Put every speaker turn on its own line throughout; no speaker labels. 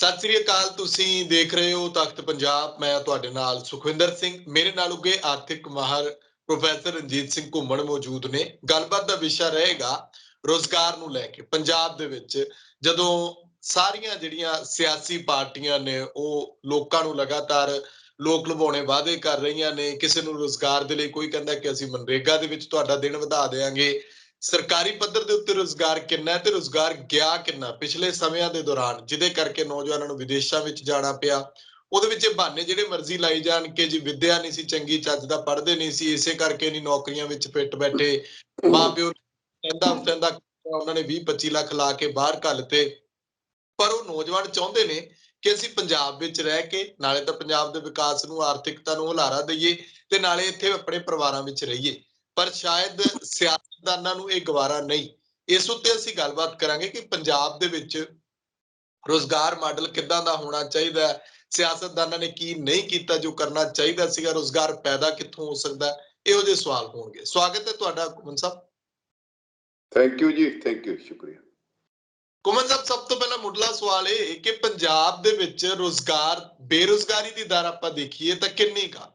ਸਤਿ ਸ੍ਰੀ ਅਕਾਲ। ਤੁਸੀਂ ਦੇਖ ਰਹੇ ਹੋ ਤਖਤ ਪੰਜਾਬ। ਮੈਂ ਤੁਹਾਡੇ ਨਾਲ ਸੁਖਵਿੰਦਰ ਸਿੰਘ। ਮੇਰੇ ਨਾਲ ਉੱਗੇ ਆਰਥਿਕ ਮਾਹਰ ਪ੍ਰੋਫੈਸਰ ਰਣਜੀਤ ਸਿੰਘ ਘੁੰਮਣ ਮੌਜੂਦ ਨੇ। ਗੱਲਬਾਤ ਦਾ ਵਿਸ਼ਾ ਰਹੇਗਾ ਰੋਜ਼ਗਾਰ ਨੂੰ ਲੈ ਕੇ। ਪੰਜਾਬ ਦੇ ਵਿੱਚ ਜਦੋਂ ਸਾਰੀਆਂ ਜਿਹੜੀਆਂ ਸਿਆਸੀ ਪਾਰਟੀਆਂ ਨੇ ਉਹ ਲੋਕਾਂ ਨੂੰ ਲਗਾਤਾਰ ਲੋਕ ਲੁਭਾਉਣੇ ਵਾਅਦੇ ਕਰ ਰਹੀਆਂ ਨੇ, ਕਿਸੇ ਨੂੰ ਰੋਜ਼ਗਾਰ ਦੇ ਲਈ ਕੋਈ ਕਹਿੰਦਾ ਕਿ ਅਸੀਂ ਮਨਰੇਗਾ ਦੇ ਵਿੱਚ ਤੁਹਾਡਾ ਦਿਨ ਵਧਾ ਦੇਵਾਂਗੇ। ਸਰਕਾਰੀ ਪੱਧਰ ਦੇ ਉੱਤੇ ਰੋਜ਼ਗਾਰ ਕਿੰਨਾ ਹੈ ਤੇ ਰੋਜ਼ਗਾਰ ਗਿਆ ਕਿੰਨਾ ਪਿਛਲੇ ਸਮਿਆਂ ਦੇ ਦੌਰਾਨ, ਜਿਹਦੇ ਕਰਕੇ ਨੌਜਵਾਨਾਂ ਨੂੰ ਵਿਦੇਸ਼ਾਂ ਵਿੱਚ ਜਾਣਾ ਪਿਆ। ਉਹਦੇ ਵਿੱਚ ਇਹ ਬਹਾਨੇ ਜਿਹੜੇ ਮਰਜ਼ੀ ਲਾਈ ਜਾਣ ਕਿ ਜੀ ਵਿੱਦਿਆ ਨਹੀਂ ਸੀ ਚੰਗੀ, ਚੱਜ ਦਾ ਪੜ੍ਹਦੇ ਨਹੀਂ ਸੀ, ਇਸੇ ਕਰਕੇ ਨਹੀਂ ਨੌਕਰੀਆਂ ਵਿੱਚ ਫਿੱਟ ਬੈਠੇ। ਮਾਂ ਪਿਓ ਕਹਿੰਦਾ ਉਹਨਾਂ ਨੇ 20-25 ਲੱਖ ਲਾ ਕੇ ਬਾਹਰ ਘੱਲਤੇ। ਪਰ ਉਹ ਨੌਜਵਾਨ ਚਾਹੁੰਦੇ ਨੇ ਕਿ ਅਸੀਂ ਪੰਜਾਬ ਵਿੱਚ ਰਹਿ ਕੇ ਨਾਲੇ ਤਾਂ ਪੰਜਾਬ ਦੇ ਵਿਕਾਸ ਨੂੰ, ਆਰਥਿਕਤਾ ਨੂੰ ਹੁਲਾਰਾ ਦਈਏ ਤੇ ਨਾਲੇ ਇੱਥੇ ਆਪਣੇ ਪਰਿਵਾਰਾਂ ਵਿੱਚ ਰਹੀਏ। ਪਰ ਸ਼ਾਇਦ ਸਿਆਸਤਦਾਨਾਂ ਨੂੰ ਇਹ ਗਵਾਰਾ ਨਹੀਂ। ਇਸ ਉੱਤੇ ਅਸੀਂ ਗੱਲਬਾਤ ਕਰਾਂਗੇ ਕਿ ਪੰਜਾਬ ਦੇ ਵਿੱਚ ਰੋਜ਼ਗਾਰ ਮਾਡਲ ਕਿੱਦਾਂ ਦਾ ਹੋਣਾ ਚਾਹੀਦਾ ਹੈ, ਸਿਆਸਤਦਾਨਾਂ ਨੇ ਕੀ ਨਹੀਂ ਕੀਤਾ ਜੋ ਕਰਨਾ ਚਾਹੀਦਾ ਸੀਗਾ, ਰੋਜ਼ਗਾਰ ਪੈਦਾ ਕਿੱਥੋਂ ਹੋ ਸਕਦਾ, ਇਹੋ ਜਿਹੇ ਸਵਾਲ ਹੋਣਗੇ। ਸਵਾਗਤ ਹੈ ਤੁਹਾਡਾ ਕੁਮਨ ਸਾਹਿਬ।
ਥੈਂਕ ਯੂ ਜੀ, ਥੈਂਕ ਯੂ, ਸ਼ੁਕਰੀਆ।
ਕੁਮਨ ਸਾਹਿਬ, ਸਭ ਤੋਂ ਪਹਿਲਾਂ ਮੁੱਢਲਾ ਸਵਾਲ ਇਹ ਕਿ ਪੰਜਾਬ ਦੇ ਵਿੱਚ ਬੇਰੁਜ਼ਗਾਰੀ ਦੀ ਦਰ ਆਪਾਂ ਦੇਖੀਏ ਤਾਂ ਕਿੰਨੀ ਕਾ?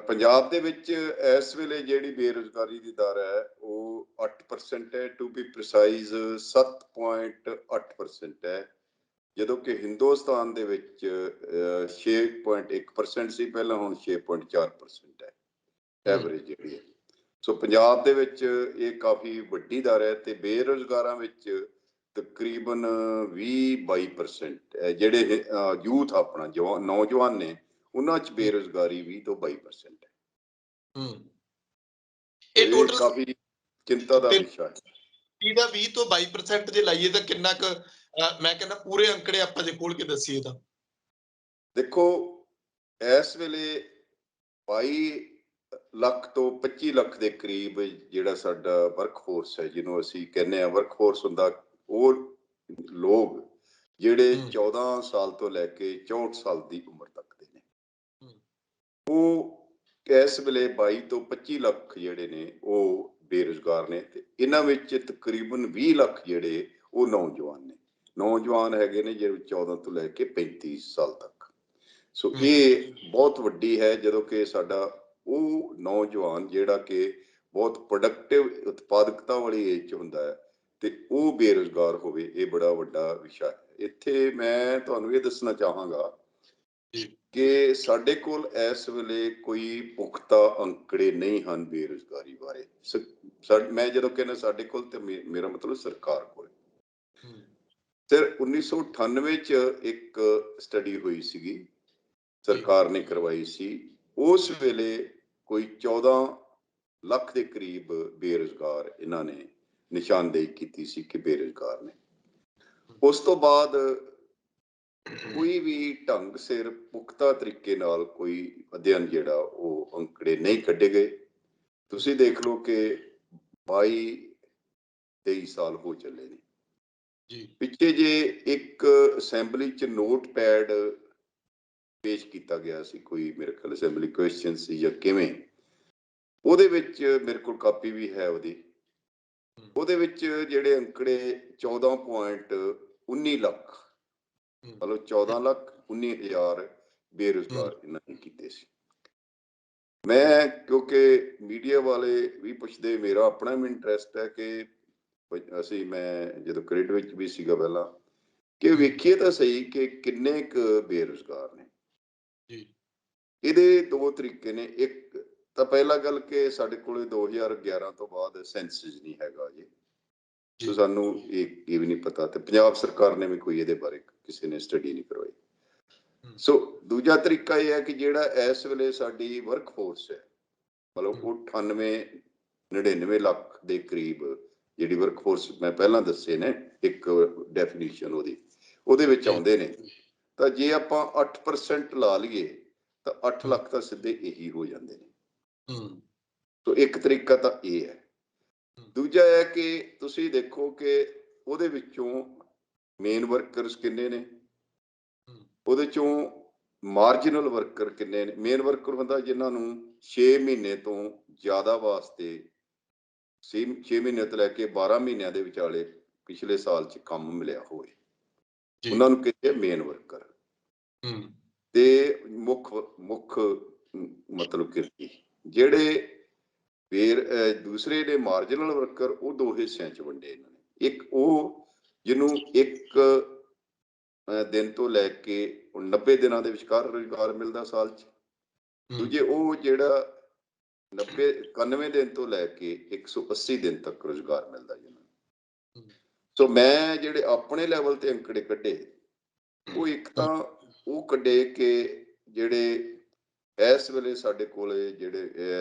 ਪੰਜਾਬ ਦੇ ਵਿੱਚ ਇਸ ਵੇਲੇ ਜਿਹੜੀ ਬੇਰੁਜ਼ਗਾਰੀ ਦੀ ਦਰ ਹੈ ਉਹ 8% ਹੈ। ਟੂ ਬੀ ਪ੍ਰੀਸਾਈਜ਼ 7.8% ਹੈ, ਜਦੋਂ ਕਿ ਹਿੰਦੁਸਤਾਨ ਦੇ ਵਿੱਚ 6.1% ਸੀ ਪਹਿਲਾਂ, ਹੁਣ 6.4% ਹੈ ਐਵਰੇਜ ਜਿਹੜੀ ਹੈ। ਸੋ ਪੰਜਾਬ ਦੇ ਵਿੱਚ ਇਹ ਕਾਫੀ ਵੱਡੀ ਦਰ ਹੈ ਤੇ ਬੇਰੁਜ਼ਗਾਰਾਂ ਵਿੱਚ ਤਕਰੀਬਨ 20-22% ਹੈ। ਜਿਹੜੇ ਯੂਥ ਆਪਣਾ ਨੌਜਵਾਨ ਨੇ ਉਹਨਾਂ 'ਚ ਬੇਰੁਜ਼ਗਾਰੀ 20 ਤੋਂ 22% ਹੈ। ਇਹ ਟੋਟਲ ਕਾਫੀ ਚਿੰਤਾ ਦਾ ਵਿਸ਼ਾ ਹੈ।
ਇਹਦਾ 20 ਤੋਂ 22% ਜੇ ਲਾਈਏ ਤਾਂ ਕਿੰਨਾ ਕੁ? ਮੈਂ ਕਹਿੰਦਾ ਪੂਰੇ ਅੰਕੜੇ ਆਪਾਂ ਜੇ ਖੋਲ ਕੇ ਦੱਸੀਏ ਤਾਂ
ਦੇਖੋ, ਇਸ ਵੇਲੇ 22 ਲੱਖ ਤੋਂ 25 ਲੱਖ ਦੇ ਕਰੀਬ ਜਿਹੜਾ ਸਾਡਾ ਵਰਕਫੋਰਸ ਹੈ, ਜਿਹਨੂੰ ਅਸੀਂ ਕਹਿੰਦੇ ਹਾਂ ਵਰਕਫੋਰਸ ਹੁੰਦਾ, ਉਹ ਲੋਕ ਜਿਹੜੇ 14 ਸਾਲ ਤੋਂ ਲੈ ਕੇ 64 ਸਾਲ ਦੀ ਉਮਰ ਤੱਕ ਦੇ ਨੇ, ਉਹ ਇਸ ਵੇਲੇ 22 ਤੋਂ 25 ਲੱਖ ਜਿਹੜੇ ਨੇ ਉਹ ਬੇਰੁਜ਼ਗਾਰ ਨੇ। ਤੇ ਇਹਨਾਂ ਵਿੱਚ ਤਕਰੀਬਨ 20 ਲੱਖ ਜਿਹੜੇ ਉਹ ਨੌਜਵਾਨ ਹੈਗੇ ਨੇ, ਜਿਹੜੇ 14 ਤੋਂ ਲੈ ਕੇ 35 ਸਾਲ ਤੱਕ। ਸੋ ਇਹ ਬਹੁਤ ਵੱਡੀ ਹੈ, ਜਦੋਂ ਕਿ ਸਾਡਾ ਉਹ ਨੌਜਵਾਨ ਜਿਹੜਾ ਕਿ ਬਹੁਤ ਪ੍ਰੋਡਕਟਿਵ ਉਤਪਾਦਕਤਾ ਵਾਲੀ ਏਜ 'ਚ ਹੁੰਦਾ ਹੈ ਤੇ ਉਹ ਬੇਰੁਜ਼ਗਾਰ ਹੋਵੇ, ਇਹ ਬੜਾ ਵੱਡਾ ਵਿਸ਼ਾ ਹੈ। ਇੱਥੇ ਮੈਂ ਤੁਹਾਨੂੰ ਇਹ ਦੱਸਣਾ ਚਾਹਾਂਗਾ ਕਿ ਸਾਡੇ ਕੋਲ ਇਸ ਵੇਲੇ ਕੋਈ ਪੁਖਤਾ ਅੰਕੜੇ ਨਹੀਂ ਹਨ ਬੇਰੁਜ਼ਗਾਰੀ ਬਾਰੇ। ਮੈਂ ਜਦੋਂ ਕਹਿੰਦਾ ਸਾਡੇ ਕੋਲ ਤੇ ਮੇਰਾ ਮਤਲਬ ਸਰਕਾਰ ਕੋਲ। ਸਰ 1998 'ਚ ਇੱਕ ਸਟੱਡੀ ਹੋਈ ਸੀਗੀ, ਸਰਕਾਰ ਨੇ ਕਰਵਾਈ ਸੀ। ਉਸ ਵੇਲੇ ਕੋਈ 14 ਲੱਖ ਦੇ ਕਰੀਬ ਬੇਰੁਜ਼ਗਾਰ ਇਹਨਾਂ ਨੇ ਨਿਸ਼ਾਨਦੇਹੀ ਕੀਤੀ ਸੀ ਕਿ ਬੇਰੁਜ਼ਗਾਰ ਨੇ। ਉਸ ਤੋਂ ਬਾਅਦ ਕੋਈ ਵੀ ਢੰਗ ਸਿਰ ਪੁਖਤਾ ਤਰੀਕੇ ਨਾਲ ਕੋਈ ਅਧਿਐਨ ਜਿਹੜਾ ਉਹ ਅੰਕੜੇ ਨਹੀਂ ਕੱਢੇ ਗਏ। ਤੁਸੀਂ ਦੇਖ ਲਓ ਕਿ 22-23 ਸਾਲ ਹੋ ਚੱਲੇ ਨੇ। ਪਿੱਛੇ ਜੇ ਇੱਕ ਅਸੈਂਬਲੀ 'ਚ ਨੋਟ ਪੈਡ ਪੇਸ਼ ਕੀਤਾ ਗਿਆ ਸੀ, ਕੋਈ ਮੇਰੇ ਖਿਆਲ ਅਸੈਂਬਲੀ ਕੁਐਸਚਨ ਸੀ ਜਾਂ ਕਿਵੇਂ, ਉਹਦੇ ਵਿੱਚ ਮੇਰੇ ਕੋਲ ਕਾਪੀ ਵੀ ਹੈ ਉਹਦੀ। ਉਹਦੇ ਵਿੱਚ ਜਿਹੜੇ ਅੰਕੜੇ 14.19 ਲੱਖ, ਮਤਲਬ 14,19,000 ਬੇਰੁਜ਼ਗਾਰ ਇਹਨਾਂ ਨੇ ਕੀਤੇ ਸੀ। ਮੈਂ ਕਿਉਂਕਿ ਮੀਡੀਆ ਵਾਲੇ ਵੀ ਪੁੱਛਦੇ, ਮੇਰਾ ਆਪਣਾ ਵੀ ਇੰਟਰਸਟ ਹੈ ਕਿ ਮੈਂ ਜਦੋਂ ਕ੍ਰਿਕਟ ਵਿੱਚ ਵੀ ਸੀਗਾ ਪਹਿਲਾਂ, ਕਿ ਵੇਖੀਏ ਤਾਂ ਸਹੀ ਕਿ ਕਿੰਨੇ ਕੁ ਬੇਰੁਜ਼ਗਾਰ ਨੇ। ਇਹਦੇ ਦੋ ਤਰੀਕੇ ਨੇ। ਇੱਕ ਤਾਂ ਪਹਿਲਾ ਗੱਲ ਕਿ ਸਾਡੇ ਕੋਲ 2011 ਤੋਂ ਬਾਅਦ ਸੈਂਸਸ ਨਹੀਂ ਹੈਗਾ ਜੀ, ਸੋ ਸਾਨੂੰ ਇਹ ਵੀ ਨਹੀਂ ਪਤਾ, ਤੇ ਪੰਜਾਬ ਸਰਕਾਰ ਨੇ ਵੀ ਕੋਈ ਇਹਦੇ ਬਾਰੇ ਕਿਸੇ ਨੇ ਸਟੱਡੀ ਨਹੀਂ ਕਰਵਾਈ। ਸੋ ਦੂਜਾ ਤਰੀਕਾ ਇਹ ਹੈ ਕਿ ਜਿਹੜਾ ਇਸ ਵੇਲੇ ਸਾਡੀ ਵਰਕਫੋਰਸ ਹੈ, ਮਤਲਬ ਉਹ 98-99 ਲੱਖ ਦੇ ਕਰੀਬ ਜਿਹੜੀ ਵਰਕਫੋਰਸ ਮੈਂ ਪਹਿਲਾਂ ਦੱਸੇ ਨੇ, ਇੱਕ ਡੈਫੀਨੇਸ਼ਨ ਉਹਦੇ ਵਿੱਚ ਆਉਂਦੇ ਨੇ। ਤਾਂ ਜੇ ਆਪਾਂ 8% ਲਾ ਲਈਏ ਤਾਂ 8 ਲੱਖ ਤਾਂ ਸਿੱਧੇ ਇਹੀ ਹੋ ਜਾਂਦੇ ਨੇ। ਸੋ ਇੱਕ ਤਰੀਕਾ ਤਾਂ ਇਹ ਹੈ। ਦੂਜਾ ਹੈ ਕਿ ਤੁਸੀਂ ਦੇਖੋ ਕਿ ਉਹਦੇ ਵਿੱਚੋਂ ਮੇਨ ਵਰਕਰਸ ਕਿੰਨੇ ਨੇ, ਉਹਦੇ ਚੋਂ ਮਾਰਜਨਲ ਵਰਕਰ ਕਿੰਨੇ ਨੇ। ਮੇਨ ਵਰਕਰ ਹੁੰਦਾ ਜਿਹਨਾਂ ਨੂੰ 6 ਮਹੀਨੇ ਤੋਂ ਜ਼ਿਆਦਾ ਵਾਸਤੇ 6 ਮਹੀਨੇ ਤੋਂ ਲੈ ਕੇ 12 ਮਹੀਨਿਆਂ ਦੇ ਵਿਚਾਲੇ ਪਿਛਲੇ ਸਾਲ 'ਚ ਕੰਮ ਮਿਲਿਆ ਹੋਵੇ। ਉਹਨਾਂ ਨੂੰ ਕਹਿੰਦੇ ਆ ਮੇਨ ਵਰਕਰ ਤੇ ਮੁੱਖ ਮਤਲਬ ਕਿਰਤੀ। ਜਿਹੜੇ ਫਿਰ ਦੂਸਰੇ ਨੇ ਮਾਰਜਨਲ ਵਰਕਰ, ਉਹ ਦੋ ਹਿੱਸਿਆਂ 'ਚ ਵੰਡੇ ਇਹਨਾਂ ਨੇ। ਇੱਕ ਉਹ ਜਿਹਨੂੰ ਇੱਕ ਦਿਨ ਤੋਂ ਲੈ ਕੇ 90 ਦਿਨਾਂ ਦੇ ਵਿਚਕਾਰ ਰੁਜ਼ਗਾਰ ਮਿਲਦਾ ਸਾਲ 'ਚ। ਦੂਜੇ ਉਹ ਜਿਹੜਾ 91 ਦਿਨ ਤੋਂ ਲੈ ਕੇ 180 ਦਿਨ ਤੱਕ ਰੁਜ਼ਗਾਰ ਮਿਲਦਾ ਜਿਹਨਾਂ ਨੂੰ। ਸੋ ਮੈਂ ਜਿਹੜੇ ਆਪਣੇ ਲੈਵਲ ਤੇ ਅੰਕੜੇ ਕੱਢੇ, ਉਹ ਇੱਕ ਤਾਂ ਉਹ ਕੱਢੇ ਕਿ ਜਿਹੜੇ ਇਸ ਵੇਲੇ ਸਾਡੇ ਕੋਲੇ ਜਿਹੜੇ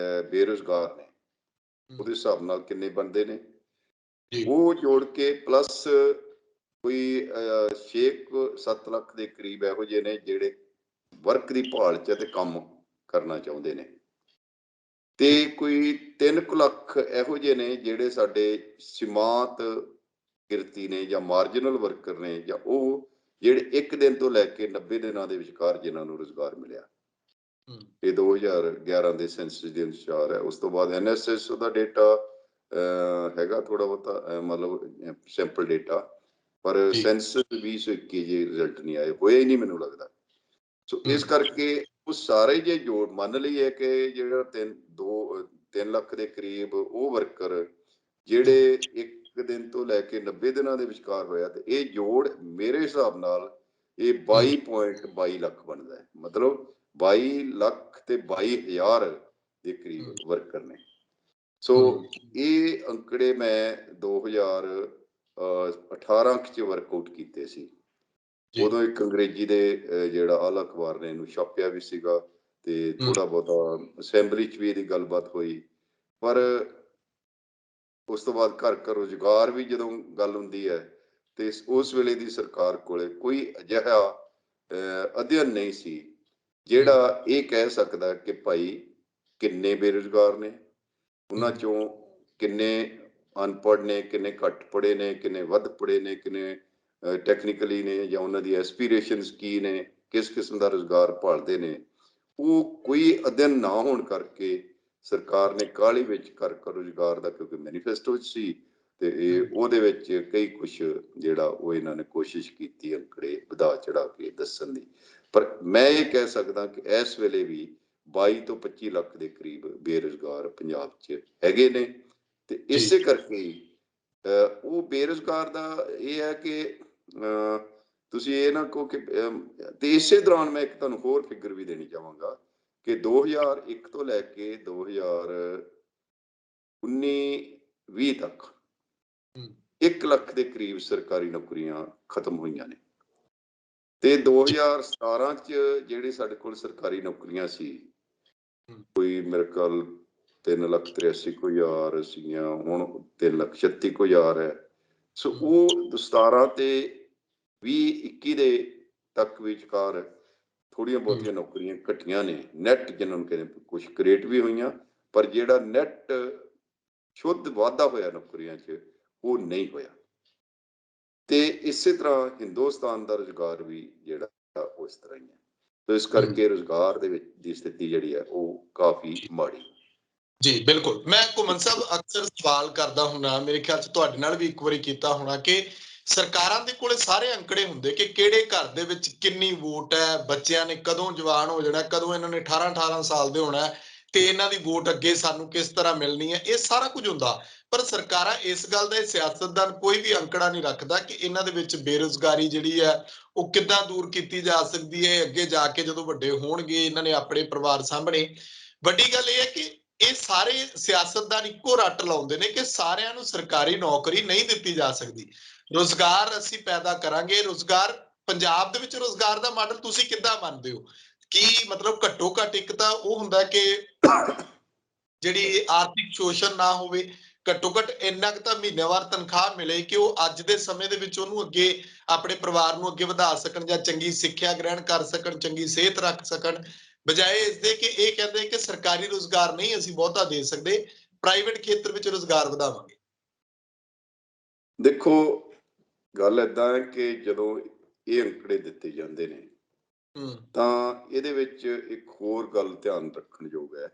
ਬੇਰੁਜ਼ਗਾਰ ਨੇ, ਉਹਦੇ ਹਿਸਾਬ ਨਾਲ ਕਿੰਨੇ ਬੰਦੇ ਨੇ, ਉਹ ਜੋੜ ਕੇ ਪਲੱਸ ਕੋਈ 6-7 ਲੱਖ ਦੇ ਕਰੀਬ ਇਹੋ ਜਿਹੇ ਨੇ ਜਿਹੜੇ ਵਰਕ ਦੀ ਭਾਲ 'ਚ ਤੇ ਕੰਮ ਕਰਨਾ ਚਾਹੁੰਦੇ ਨੇ, ਤੇ ਕੋਈ 3 ਲੱਖ ਇਹੋ ਜਿਹੇ ਨੇ ਜਿਹੜੇ ਸਾਡੇ ਸੀਮਾਂਤ ਕਿਰਤੀ ਨੇ ਜਾਂ ਮਾਰਜਨਲ ਵਰਕਰ ਨੇ, ਜਾਂ ਉਹ ਜਿਹੜੇ 1 ਦਿਨ ਤੋਂ ਲੈ ਕੇ 90 ਦਿਨਾਂ ਦੇ ਵਿਚਕਾਰ ਜਿਨ੍ਹਾਂ ਨੂੰ ਰੁਜ਼ਗਾਰ ਮਿਲਿਆ। ਇਹ 2011 ਦੇ ਸੈਂਸਸ ਦੇ ਅਨੁਸਾਰ ਹੈ। ਉਸ ਤੋਂ ਬਾਅਦ NSS ਦਾ ਡੇਟਾ ਹੈਗਾ ਥੋੜਾ ਬਹੁਤਾ, ਮਤਲਬ ਸੈਂਪਲ ਡੇਟਾ, ਪਰ ਸੈਂਸਸ 2021 ਜੇ ਰਿਜ਼ਲਟ ਨਹੀਂ ਆਏ, ਹੋਇਆ ਹੀ ਨਹੀਂ ਮੈਨੂੰ ਲੱਗਦਾ। ਸੋ ਇਸ ਕਰਕੇ ਉਹ ਸਾਰੇ ਜੇ ਜੋੜ ਮੰਨ ਲਈਏ ਕਿ ਜਿਹੜਾ 3 ਲੱਖ ਦੇ ਕਰੀਬ ਉਹ ਵਰਕਰ ਜਿਹੜੇ 1 ਦਿਨ ਤੋਂ ਲੈ ਕੇ 90 ਦਿਨਾਂ ਦੇ ਵਿਚਕਾਰ ਹੋਇਆ, ਤੇ ਇਹ ਜੋੜ ਮੇਰੇ ਹਿਸਾਬ ਨਾਲ ਇਹ 22.22 ਲੱਖ ਬਣਦਾ ਹੈ। ਮਤਲਬ 22 ਲੱਖ ਤੇ 22,000 ਦੇ ਕਰੀਬ ਵਰਕਰ ਨੇ। ਸੋ ਇਹ ਅੰਕੜੇ ਮੈਂ 2018 'ਚ ਵਰਕਆਊਟ ਕੀਤੇ ਸੀ। ਉਦੋਂ ਇੱਕ ਅੰਗਰੇਜ਼ੀ ਦੇ ਜਿਹੜਾ ਆਲਾ ਅਖਬਾਰ ਨੇ ਇਹਨੂੰ ਛਾਪਿਆ ਵੀ ਸੀਗਾ, ਤੇ ਥੋੜਾ ਬਹੁਤਾ ਅਸੈਂਬਲੀ 'ਚ ਵੀ ਇਹਦੀ ਗੱਲਬਾਤ ਹੋਈ। ਪਰ ਉਸ ਤੋਂ ਬਾਅਦ ਘਰ ਘਰ ਰੁਜ਼ਗਾਰ ਵੀ ਜਦੋਂ ਗੱਲ ਹੁੰਦੀ ਹੈ, ਤੇ ਉਸ ਵੇਲੇ ਦੀ ਸਰਕਾਰ ਕੋਲੇ ਕੋਈ ਅਜਿਹਾ ਅਧਿਐਨ ਨਹੀਂ ਸੀ ਜਿਹੜਾ ਇਹ ਕਹਿ ਸਕਦਾ ਕਿ ਭਾਈ ਕਿੰਨੇ ਬੇਰੁਜ਼ਗਾਰ ਨੇ, ਉਹਨਾਂ ਚੋਂ ਕਿੰਨੇ ਅਨਪੜ੍ਹ ਨੇ, ਕਿੰਨੇ ਘੱਟ ਪੜ੍ਹੇ ਨੇ, ਕਿੰਨੇ ਵੱਧ ਪੜ੍ਹੇ ਨੇ, ਕਿੰਨੇ ਟੈਕਨੀਕਲੀ ਨੇ, ਜਾਂ ਉਹਨਾਂ ਦੀ ਐਸਪੀਰੇਸ਼ਨਸ ਕੀ ਨੇ, ਕਿਸ ਕਿਸਮ ਦਾ ਰੁਜ਼ਗਾਰ ਭਾਲਦੇ ਨੇ। ਉਹ ਕੋਈ ਅਧਿਐਨ ਨਾ ਹੋਣ ਕਰਕੇ ਸਰਕਾਰ ਨੇ ਕਾਹਲੀ ਵਿੱਚ ਘਰ ਘਰ ਰੁਜ਼ਗਾਰ ਦਾ, ਕਿਉਂਕਿ ਮੈਨੀਫੈਸਟੋ 'ਚ ਸੀ, ਤੇ ਇਹ ਉਹਦੇ ਵਿੱਚ ਕਈ ਕੁਛ ਜਿਹੜਾ ਉਹ ਇਹਨਾਂ ਨੇ ਕੋਸ਼ਿਸ਼ ਕੀਤੀ ਅੰਕੜੇ ਵਧਾ ਚੜਾ ਕੇ ਦੱਸਣ ਦੀ। ਪਰ ਮੈਂ ਇਹ ਕਹਿ ਸਕਦਾ ਕਿ ਇਸ ਵੇਲੇ ਵੀ 22 ਤੋਂ 25 ਲੱਖ ਦੇ ਕਰੀਬ ਬੇਰੁਜ਼ਗਾਰ ਪੰਜਾਬ 'ਚ ਹੈਗੇ ਨੇ। ਤੇ ਇਸੇ ਕਰਕੇ ਹੀ ਉਹ ਬੇਰੁਜ਼ਗਾਰ ਦਾ ਇਹ ਹੈ ਕਿ ਤੁਸੀਂ ਇਹ ਨਾ ਕਹੋ ਕਿ, ਤੇ ਇਸੇ ਦੌਰਾਨ ਮੈਂ ਇੱਕ ਤੁਹਾਨੂੰ ਹੋਰ ਫਿਗਰ ਵੀ ਦੇਣੀ ਚਾਹਾਂਗਾ ਕਿ 2001 ਤੋਂ ਲੈ ਕੇ 2019-20 ਤੱਕ 1 ਲੱਖ ਦੇ ਕਰੀਬ ਸਰਕਾਰੀ ਨੌਕਰੀਆਂ ਖਤਮ ਹੋਈਆਂ ਨੇ, ਤੇ 2017 'ਚ ਜਿਹੜੇ ਸਾਡੇ ਕੋਲ ਸਰਕਾਰੀ ਨੌਕਰੀਆਂ ਸੀ, ਕੋਈ ਮੇਰੇ ਖਿਆਲ 3,83,000 ਸੀਗੀਆਂ, ਹੁਣ 3,36,000 ਹੈ। ਸੋ ਉਹ 17 ਤੇ 2021 ਦੇ ਤੱਕ ਵਿਚਕਾਰ ਥੋੜ੍ਹੀਆਂ ਬਹੁਤੀਆਂ ਨੌਕਰੀਆਂ ਘਟੀਆਂ ਨੇ, ਨੈਟ ਜਿਹਨਾਂ ਨੂੰ ਕਹਿੰਦੇ, ਕੁਛ ਕ੍ਰੀਏਟ ਵੀ ਹੋਈਆਂ, ਪਰ ਜਿਹੜਾ ਨੈਟ ਸ਼ੁੱਧ ਵਾਧਾ ਹੋਇਆ ਨੌਕਰੀਆਂ 'ਚ ਉਹ ਨਹੀਂ ਹੋਇਆ। ਤੇ ਇਸੇ ਤਰ੍ਹਾਂ ਹਿੰਦੁਸਤਾਨ ਦਾ ਰੁਜ਼ਗਾਰ ਵੀ ਜਿਹੜਾ ਉਸ ਤਰ੍ਹਾਂ ਹੀ ਹੈ। ਤੇ ਇਸ ਕਰਕੇ ਰੁਜ਼ਗਾਰ ਦੇ ਵਿੱਚ ਦੀ ਸਥਿਤੀ ਜਿਹੜੀ ਹੈ ਉਹ ਕਾਫੀ ਮਾੜੀ।
ਜੀ ਬਿਲਕੁਲ। ਮੈਂ ਘੁੰਮਣ ਸਾਹਿਬ ਅਕਸਰ ਸਵਾਲ ਕਰਦਾ ਹੁੰਨਾ, ਮੇਰੇ ਖਿਆਲ 'ਚ ਤੁਹਾਡੇ ਨਾਲ ਵੀ ਇੱਕ ਵਾਰੀ ਕੀਤਾ ਹੋਣਾ, ਕਿ ਸਰਕਾਰਾਂ ਦੇ ਕੋਲੇ ਸਾਰੇ ਅੰਕੜੇ ਹੁੰਦੇ ਕਿ ਕਿਹੜੇ ਘਰ ਦੇ ਵਿੱਚ ਕਿੰਨੀ ਵੋਟ ਹੈ, ਬੱਚਿਆਂ ਨੇ ਕਦੋਂ ਜਵਾਨ ਹੋ ਜਾਣਾ, ਕਦੋਂ ਇਹਨਾਂ ਨੇ 18-18 ਸਾਲ ਦੇ ਹੋਣਾ, ਤੇ ਇਹਨਾਂ ਦੀ ਵੋਟ ਅੱਗੇ ਸਾਨੂੰ ਕਿਸ ਤਰ੍ਹਾਂ ਮਿਲਣੀ ਹੈ, ਇਹ ਸਾਰਾ ਕੁਝ ਹੁੰਦਾ। ਪਰ ਸਰਕਾਰਾਂ ਇਸ ਗੱਲ ਦਾ, ਸਿਆਸਤਦਾਨ ਕੋਈ ਵੀ ਅੰਕੜਾ ਨਹੀਂ ਰੱਖਦਾ ਕਿ ਇਹਨਾਂ ਦੇ ਵਿੱਚ ਬੇਰੁਜ਼ਗਾਰੀ ਜਿਹੜੀ ਹੈ ਉਹ ਕਿੱਦਾਂ ਦੂਰ ਕੀਤੀ ਜਾ ਸਕਦੀ ਹੈ ਅੱਗੇ ਜਾ ਕੇ, ਜਦੋਂ ਵੱਡੇ ਹੋਣਗੇ ਇਹਨਾਂ ਨੇ ਆਪਣੇ ਪਰਿਵਾਰ ਸਾਹਮਣੇ। ਵੱਡੀ ਗੱਲ ਇਹ ਹੈ ਕਿ ਇਹ ਸਾਰੇ ਸਿਆਸਤਦਾਨ ਇੱਕੋ ਰੱਟ ਲਾਉਂਦੇ ਨੇ ਕਿ ਸਾਰਿਆਂ ਨੂੰ ਸਰਕਾਰੀ ਨੌਕਰੀ ਨਹੀਂ ਦਿੱਤੀ ਜਾ ਸਕਦੀ। ਰੁਜ਼ਗਾਰ ਅਸੀਂ ਪੈਦਾ ਕਰਾਂਗੇ। ਰੁਜ਼ਗਾਰ ਪੰਜਾਬ ਦੇ ਵਿੱਚ ਰੁਜ਼ਗਾਰ ਦਾ ਮਾਡਲ ਤੁਸੀਂ ਕਿੱਦਾਂ ਮੰਨਦੇ ਹੋ? ਕੀ ਮਤਲਬ ਘੱਟੋ ਘੱਟ ਇੱਕ ਤਾਂ ਉਹ ਹੁੰਦਾ ਕਿ ਜਿਹੜੀ ਆਰਥਿਕ ਸ਼ੋਸ਼ਣ ਨਾ ਹੋਵੇ, ਘੱਟੋ ਘੱਟ ਇੰਨਾ ਕੁ ਤਾਂ ਮਹੀਨੇਵਾਰ ਤਨਖਾਹ ਮਿਲੇ ਕਿ ਉਹ ਅੱਜ ਦੇ ਸਮੇਂ ਦੇ ਵਿੱਚ ਉਹਨੂੰ ਅੱਗੇ ਆਪਣੇ ਪਰਿਵਾਰ ਨੂੰ ਅੱਗੇ ਵਧਾ ਸਕਣ, ਜਾਂ ਚੰਗੀ ਸਿੱਖਿਆ ਗ੍ਰਹਿਣ ਕਰ ਸਕਣ, ਚੰਗੀ ਸਿਹਤ ਰੱਖ ਸਕਣ, ਬਜਾਏ ਇਸਦੇ ਕਿ ਇਹ ਕਹਿੰਦੇ ਕਿ ਸਰਕਾਰੀ ਰੁਜ਼ਗਾਰ ਨਹੀਂ ਅਸੀਂ ਬਹੁਤਾ ਦੇ ਸਕਦੇ, ਪ੍ਰਾਈਵੇਟ ਖੇਤਰ ਵਿੱਚ ਰੁਜ਼ਗਾਰ ਵਧਾਵਾਂਗੇ।
ਦੇਖੋ, ਗੱਲ ਏਦਾਂ ਹੈ ਕਿ ਜਦੋਂ ਇਹ ਅੰਕੜੇ ਦਿੱਤੇ ਜਾਂਦੇ ਨੇ ਤਾਂ ਇਹਦੇ ਵਿੱਚ ਇੱਕ ਹੋਰ ਗੱਲ ਧਿਆਨ ਰੱਖਣ ਯੋਗ ਹੈ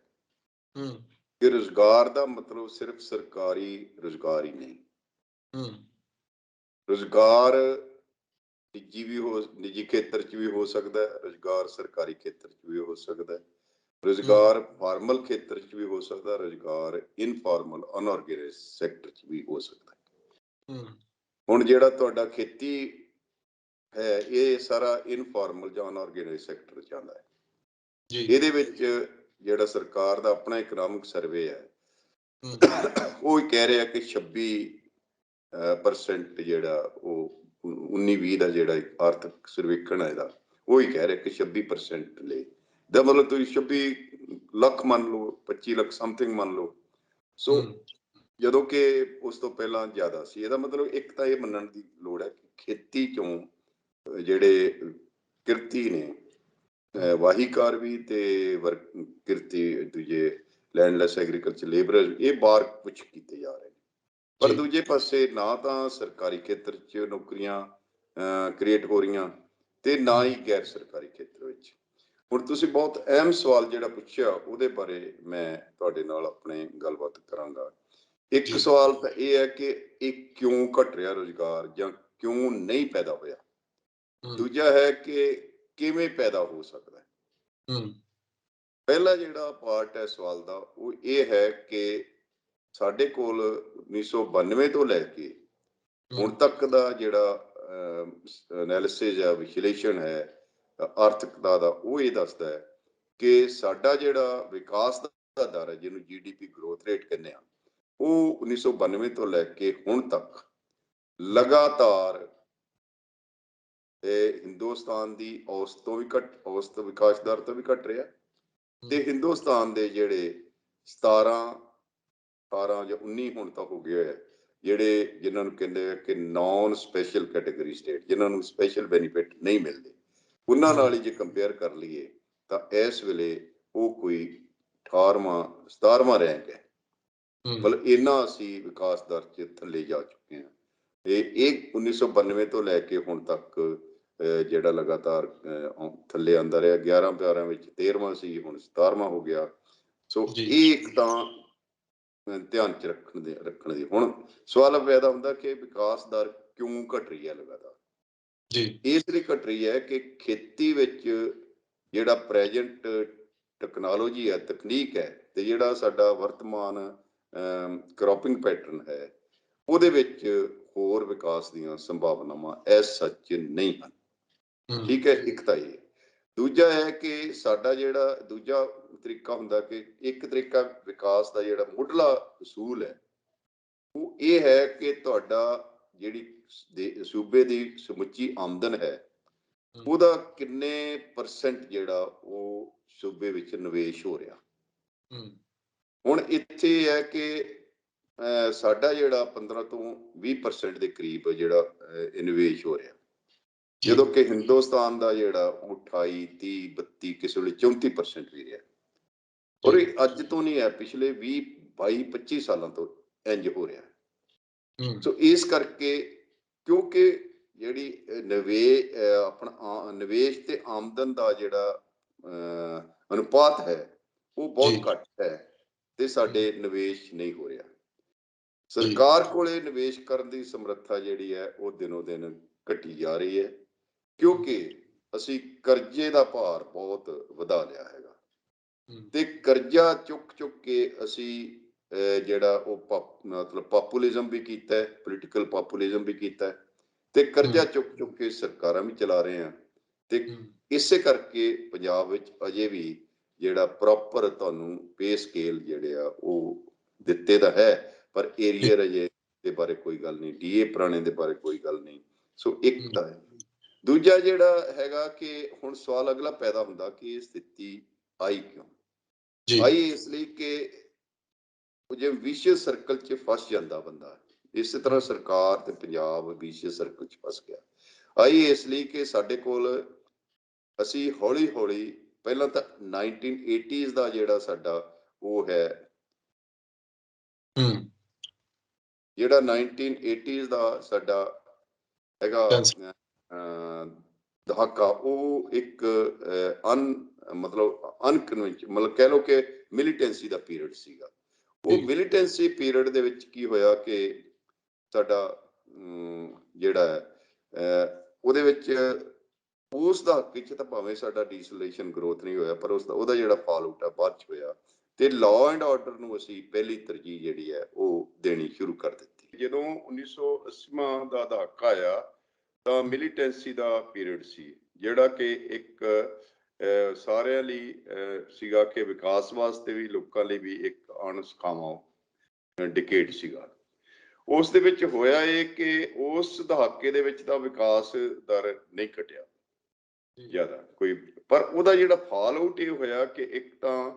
ਕਿ ਰੁਜ਼ਗਾਰ ਦਾ ਮਤਲਬ ਸਿਰਫ ਸਰਕਾਰੀ ਰੁਜ਼ਗਾਰ ਹੀ ਨਹੀਂ। ਰੁਜ਼ਗਾਰ ਨਿੱਜੀ ਖੇਤਰ 'ਚ ਵੀ ਹੋ ਸਕਦਾ ਹੈ, ਰੁਜ਼ਗਾਰ ਸਰਕਾਰੀ ਖੇਤਰ 'ਚ ਵੀ ਹੋ ਸਕਦਾ ਹੈ, ਰੁਜ਼ਗਾਰ ਫਾਰਮਲ ਖੇਤਰ 'ਚ ਵੀ ਹੋ ਸਕਦਾ, ਰੁਜ਼ਗਾਰ ਇਨਫਾਰਮਲ ਅਨਆਰਗੇਨਾਈਜ਼ਡ ਸੈਕਟਰ 'ਚ ਵੀ ਹੋ ਸਕਦਾ ਹੈ। ਹੁਣ ਜਿਹੜਾ ਤੁਹਾਡਾ ਖੇਤੀ ਹੈ ਇਹ ਸਾਰਾ ਇਨਫਾਰਮਲ ਜਾਂ ਅਨਆਰਗੇਨਾਈਜ਼ਡ ਸੈਕਟਰ 'ਚ ਆਉਂਦਾ ਹੈ। ਇਹਦੇ ਵਿੱਚ ਜਿਹੜਾ ਸਰਕਾਰ ਦਾ ਆਪਣਾ ਇਕਨੋਮਿਕ ਸਰਵੇ ਹੈ ਉਹ ਕਹਿ ਰਿਹਾ ਕਿ 26% ਜਿਹੜਾ ਉਹ 19-20 ਦਾ ਜਿਹੜਾ ਆਰਥਿਕ ਸਰਵੇਖਣ ਹੈ ਇਹਦਾ ਉਹ ਹੀ ਕਹਿ ਰਿਹਾ ਕਿ 26% ਲਈ ਦਾ ਮਤਲਬ ਤੁਸੀਂ 26 ਲੱਖ ਮੰਨ ਲਓ, 25 ਲੱਖ ਸਮਥਿੰਗ ਮੰਨ ਲਓ। ਸੋ ਜਦੋਂ ਕਿ ਉਸ ਤੋਂ ਪਹਿਲਾਂ ਜ਼ਿਆਦਾ ਸੀ। ਇਹਦਾ ਮਤਲਬ ਇੱਕ ਤਾਂ ਇਹ ਮੰਨਣ ਦੀ ਲੋੜ ਹੈ ਕਿ ਖੇਤੀ ਚੋਂ ਜਿਹੜੇ ਕਿਰਤੀ ਨੇ, ਵਾਹੀਕਾਰ ਵੀ ਤੇ ਕਿਰਤੀ ਦੂਜੇ ਲੈਂਡਲੈਸ ਐਗਰੀਕਲਚਰ ਲੇਬਰਰ, ਇਹ ਬਾਹਰ ਕੁਛ ਕੀਤੇ ਜਾ ਰਹੇ ਨੇ। ਪਰ ਦੂਜੇ ਪਾਸੇ ਨਾ ਤਾਂ ਸਰਕਾਰੀ ਖੇਤਰ 'ਚ ਨੌਕਰੀਆਂ ਕ੍ਰੀਏਟ ਹੋ ਰਹੀਆਂ ਤੇ ਨਾ ਹੀ ਗੈਰ ਸਰਕਾਰੀ ਖੇਤਰ ਵਿੱਚ। ਹੁਣ ਤੁਸੀਂ ਬਹੁਤ ਅਹਿਮ ਸਵਾਲ ਜਿਹੜਾ ਪੁੱਛਿਆ ਉਹਦੇ ਬਾਰੇ ਮੈਂ ਤੁਹਾਡੇ ਨਾਲ ਆਪਣੇ ਗੱਲਬਾਤ ਕਰਾਂਗਾ। ਇੱਕ ਸਵਾਲ ਤਾਂ ਇਹ ਹੈ ਕਿ ਇਹ ਕਿਉਂ ਘਟ ਰਿਹਾ ਰੁਜ਼ਗਾਰ ਜਾਂ ਕਿਉਂ ਨਹੀਂ ਪੈਦਾ ਹੋਇਆ। ਦੂਜਾ ਹੈ ਕਿ ਕਿਵੇਂ ਪੈਦਾ ਹੋ ਸਕਦਾ ਹੈ। ਪਹਿਲਾ ਜਿਹੜਾ ਪਾਰਟ ਹੈ ਸਵਾਲ ਦਾ ਉਹ ਇਹ ਹੈ ਕਿ ਸਾਡੇ ਕੋਲ 1992 ਤੋਂ ਲੈ ਕੇ ਹੁਣ ਤੱਕ ਦਾ ਜਿਹੜਾ ਐਨਾਲਿਸਿਸ ਜਾਂ ਵਿਸ਼ਲੇਸ਼ਣ ਹੈ ਆਰਥਿਕਤਾ ਦਾ, ਉਹ ਇਹ ਦੱਸਦਾ ਹੈ ਕਿ ਸਾਡਾ ਜਿਹੜਾ ਵਿਕਾਸ ਦਾ ਦਰ ਹੈ, ਜਿਹਨੂੰ GDP ਗਰੋਥ ਰੇਟ ਕਹਿੰਦੇ ਆ, ਉਹ 1992 ਤੋਂ ਲੈ ਕੇ ਹੁਣ ਤੱਕ ਲਗਾਤਾਰ ਹਿੰਦੁਸਤਾਨ ਦੀ ਔਸਤ ਤੋਂ ਵੀ ਘੱਟ, ਔਸਤ ਵਿਕਾਸ ਦਰ ਤੋਂ ਵੀ ਘੱਟ ਰਿਹਾ ਤੇ ਹਿੰਦੁਸਤਾਨ ਦੇ ਜਿਹੜੇ 17, 18 ਜਾਂ 19 ਹੁਣ ਤੱਕ ਹੋ ਗਏ ਜਿਹੜੇ ਜਿਨ੍ਹਾਂ ਨੂੰ ਕਹਿੰਦੇ ਆ ਕਿ ਨੌਨ ਸਪੈਸ਼ਲ ਕੈਟੇਗਰੀ ਸਟੇਟ, ਜਿਨ੍ਹਾਂ ਨੂੰ ਸਪੈਸ਼ਲ ਬੈਨੀਫਿਟ ਨਹੀਂ ਮਿਲਦੇ, ਉਹਨਾਂ ਨਾਲ ਹੀ ਜੇ ਕੰਪੇਅਰ ਕਰ ਲਈਏ ਤਾਂ ਇਸ ਵੇਲੇ ਉਹ ਕੋਈ 18ਵਾਂ 17ਵਾਂ ਰੈਂਕ ਹੈ। ਮਤਲਬ ਇੰਨਾ ਅਸੀਂ ਵਿਕਾਸ ਦਰ 'ਚ ਥੱਲੇ ਜਾ ਚੁੱਕੇ ਹਾਂ। ਤੇ ਇਹ 1992 ਤੋਂ ਲੈ ਕੇ ਹੁਣ ਤੱਕ ਜਿਹੜਾ ਲਗਾਤਾਰ ਥੱਲੇ ਆਉਂਦਾ ਰਿਹਾ। 11 ਵਿੱਚ 13ਵਾਂ ਸੀ, ਹੁਣ 17ਵਾਂ ਹੋ ਗਿਆ। ਸੋ ਇਹ ਇੱਕ ਤਾਂ ਧਿਆਨ 'ਚ ਰੱਖਣ ਦੀ ਹੁਣ ਸਵਾਲ ਪੈਦਾ ਹੁੰਦਾ ਕਿ ਵਿਕਾਸ ਦਰ ਕਿਉਂ ਘਟ ਰਹੀ ਹੈ ਲਗਾਤਾਰ। ਇਸ ਲਈ ਘਟ ਰਹੀ ਹੈ ਕਿ ਖੇਤੀ ਵਿੱਚ ਜਿਹੜਾ ਪ੍ਰੈਜੈਂਟ ਟੈਕਨੋਲੋਜੀ ਹੈ, ਤਕਨੀਕ ਹੈ, ਤੇ ਜਿਹੜਾ ਸਾਡਾ ਵਰਤਮਾਨ ਕ੍ਰੋਪਿੰਗ ਪੈਟਰਨ ਹੈ, ਉਹਦੇ ਵਿੱਚ ਹੋਰ ਵਿਕਾਸ ਦੀਆਂ ਸੰਭਾਵਨਾਵਾਂ ਐਸ ਸੱਚ ਨਹੀਂ ਹਨ। ਠੀਕ ਹੈ, ਇੱਕ ਤਾਂ ਇਹ। ਦੂਜਾ ਹੈ ਕਿ ਸਾਡਾ ਜਿਹੜਾ ਦੂਜਾ ਤਰੀਕਾ ਹੁੰਦਾ ਕਿ ਇੱਕ ਤਰੀਕਾ ਵਿਕਾਸ ਦਾ ਜਿਹੜਾ ਮੁੱਢਲਾ ਅਸੂਲ ਹੈ ਉਹ ਇਹ ਹੈ ਕਿ ਤੁਹਾਡਾ ਜਿਹੜੀ ਸੂਬੇ ਦੀ ਸਮੁੱਚੀ ਆਮਦਨ ਹੈ ਉਹਦਾ ਕਿੰਨੇ % ਜਿਹੜਾ ਉਹ ਸੂਬੇ ਵਿੱਚ ਨਿਵੇਸ਼ ਹੋ ਰਿਹਾ। ਹੁਣ ਇੱਥੇ ਹੈ ਕਿ ਸਾਡਾ ਜਿਹੜਾ 15 ਤੋਂ 20% ਦੇ ਕਰੀਬ ਜਿਹੜਾ ਨਿਵੇਸ਼ ਹੋ ਰਿਹਾ, ਜਦੋਂ ਕਿ ਹਿੰਦੁਸਤਾਨ ਦਾ ਜਿਹੜਾ ਉਹ 28, 30, 32, ਕਿਸੇ ਵੇਲੇ 34% ਵੀ ਰਿਹਾ। ਔਰ ਇਹ ਅੱਜ ਤੋਂ ਨਹੀਂ ਹੈ, ਪਿਛਲੇ 20, 22, 25 ਸਾਲਾਂ ਤੋਂ ਇੰਜ ਹੋ ਰਿਹਾ। ਸੋ ਇਸ ਕਰਕੇ ਕਿਉਂਕਿ ਜਿਹੜੀ ਆਪਣਾ ਨਿਵੇਸ਼ ਤੇ ਆਮਦਨ ਦਾ ਜਿਹੜਾ ਅਨੁਪਾਤ ਹੈ ਉਹ ਬਹੁਤ ਘੱਟ ਹੈ ਤੇ ਸਾਡੇ ਨਿਵੇਸ਼ ਨਹੀਂ ਹੋ ਰਿਹਾ। ਸਰਕਾਰ ਕੋਲੇ ਨਿਵੇਸ਼ ਕਰਨ ਦੀ ਸਮਰੱਥਾ ਜਿਹੜੀ ਹੈ ਉਹ ਦਿਨੋਂ ਦਿਨ ਘਟੀ ਜਾ ਰਹੀ ਹੈ ਕਿਉਂਕਿ ਅਸੀਂ ਕਰਜ਼ੇ ਦਾ ਭਾਰ ਬਹੁਤ ਵਧਾ ਲਿਆ ਹੈਗਾ ਤੇ ਕਰਜ਼ਾ ਚੁੱਕ ਕੇ ਅਸੀਂ ਜਿਹੜਾ ਉਹ ਮਤਲਬ ਪਾਪੂਲਿਜ਼ਮ ਵੀ ਕੀਤਾ ਹੈ, ਪੋਲੀਟੀਕਲ ਪਾਪੂਲਿਜ਼ਮ ਵੀ ਕੀਤਾ ਤੇ ਕਰਜ਼ਾ ਚੁੱਕ ਕੇ ਸਰਕਾਰਾਂ ਵੀ ਚਲਾ ਰਹੇ ਆ। ਤੇ ਇਸੇ ਕਰਕੇ ਪੰਜਾਬ ਵਿੱਚ ਅਜੇ ਵੀ ਜਿਹੜਾ ਪ੍ਰੋਪਰ ਤੁਹਾਨੂੰ ਪੇ ਸਕੇਲ ਜਿਹੜੇ ਆ ਉਹ ਦਿੱਤੇ ਤਾਂ ਹੈ, ਪਰ ਏਰੀਅਰ ਅਜੇ ਦੇ ਬਾਰੇ ਕੋਈ ਗੱਲ ਨਹੀਂ, DA ਪੁਰਾਣੇ ਦੇ ਬਾਰੇ ਕੋਈ ਗੱਲ ਨਹੀਂ। ਸੋ ਇੱਕ ਤਾਂ ਹੈ। ਦੂਜਾ ਜਿਹੜਾ ਹੈਗਾ ਕਿ ਹੁਣ ਸਵਾਲ ਅਗਲਾ ਪੈਦਾ ਹੁੰਦਾ ਕਿ ਇਹ ਸਥਿਤੀ ਆਈ ਕਿਉਂ? ਆਈ ਇਸ ਲਈ ਕਿ ਜੇ ਵਿਸ਼ਿਅਸ ਸਰਕਲ 'ਚ ਫਸ ਜਾਂਦਾ ਬੰਦਾ, ਇਸੇ ਤਰ੍ਹਾਂ ਸਰਕਾਰ ਤੇ ਪੰਜਾਬ ਵਿਸ਼ਿਅਸ ਸਰਕਲ 'ਚ ਫਸ ਗਿਆ। ਆਈ ਇਸ ਲਈ ਕਿ ਸਾਡੇ ਕੋਲ ਅਸੀਂ ਹੌਲੀ ਪਹਿਲਾਂ ਤਾਂ 1980s ਦਾ ਜਿਹੜਾ ਸਾਡਾ ਉਹ ਹੈ, ਜਿਹੜਾ 1980s ਦਾ ਸਾਡਾ ਹੈਗਾ ਦਹਾਕਾ, ਉਹ ਇੱਕ ਮਤਲਬ ਕਹਿ ਲਓ ਕਿ ਮਿਲੀਟੈਂਸੀ ਦਾ ਪੀਰੀਅਡ ਸੀਗਾ। ਉਹ ਮਿਲੀਟੈਂਸੀ ਪੀਰੀਅਡ ਦੇ ਵਿੱਚ ਕੀ ਹੋਇਆ ਕਿ ਸਾਡਾ ਜਿਹੜਾ ਉਹਦੇ ਵਿੱਚ ਉਸ ਦਹਾਕੇ 'ਚ ਤਾਂ ਭਾਵੇਂ ਸਾਡਾ ਡੀਸਲੇਸ਼ਨ ਗਰੋਥ ਨਹੀਂ ਹੋਇਆ, ਪਰ ਉਹਦਾ ਜਿਹੜਾ ਫਾਲ ਆਊਟ ਆ ਬਾਅਦ 'ਚ ਹੋਇਆ। ਤੇ ਲਾਅ ਐਂਡ ਆਰਡਰ ਨੂੰ ਅਸੀਂ ਪਹਿਲੀ ਤਰਜੀਹ ਜਿਹੜੀ ਹੈ ਉਹ ਦੇਣੀ ਸ਼ੁਰੂ ਕਰ ਦਿੱਤੀ। ਜਦੋਂ 1980ਵਾਂ ਦਾ ਦਹਾਕਾ ਆਇਆ ਤਾਂ ਮਿਲੀਟੈਂਸੀ ਦਾ ਪੀਰੀਅਡ ਸੀ, ਜਿਹੜਾ ਕਿ ਇੱਕ ਸਾਰਿਆਂ ਲਈ ਸੀਗਾ ਕਿ ਵਿਕਾਸ ਵਾਸਤੇ ਵੀ, ਲੋਕਾਂ ਲਈ ਵੀ ਇੱਕ ਅਣਸੁਖਾਵਾਂ ਡਿਕੇਡ ਸੀਗਾ। ਉਸ ਦੇ ਵਿੱਚ ਹੋਇਆ ਇਹ ਕਿ ਉਸ ਦਹਾਕੇ ਦੇ ਵਿੱਚ ਤਾਂ ਵਿਕਾਸ ਦਰ ਨਹੀਂ ਘਟਿਆ ਜ਼ਿਆਦਾ ਕੋਈ, ਪਰ ਉਹਦਾ ਜਿਹੜਾ ਫਾਲ ਆਊਟ ਇਹ ਹੋਇਆ ਕਿ ਇੱਕ ਤਾਂ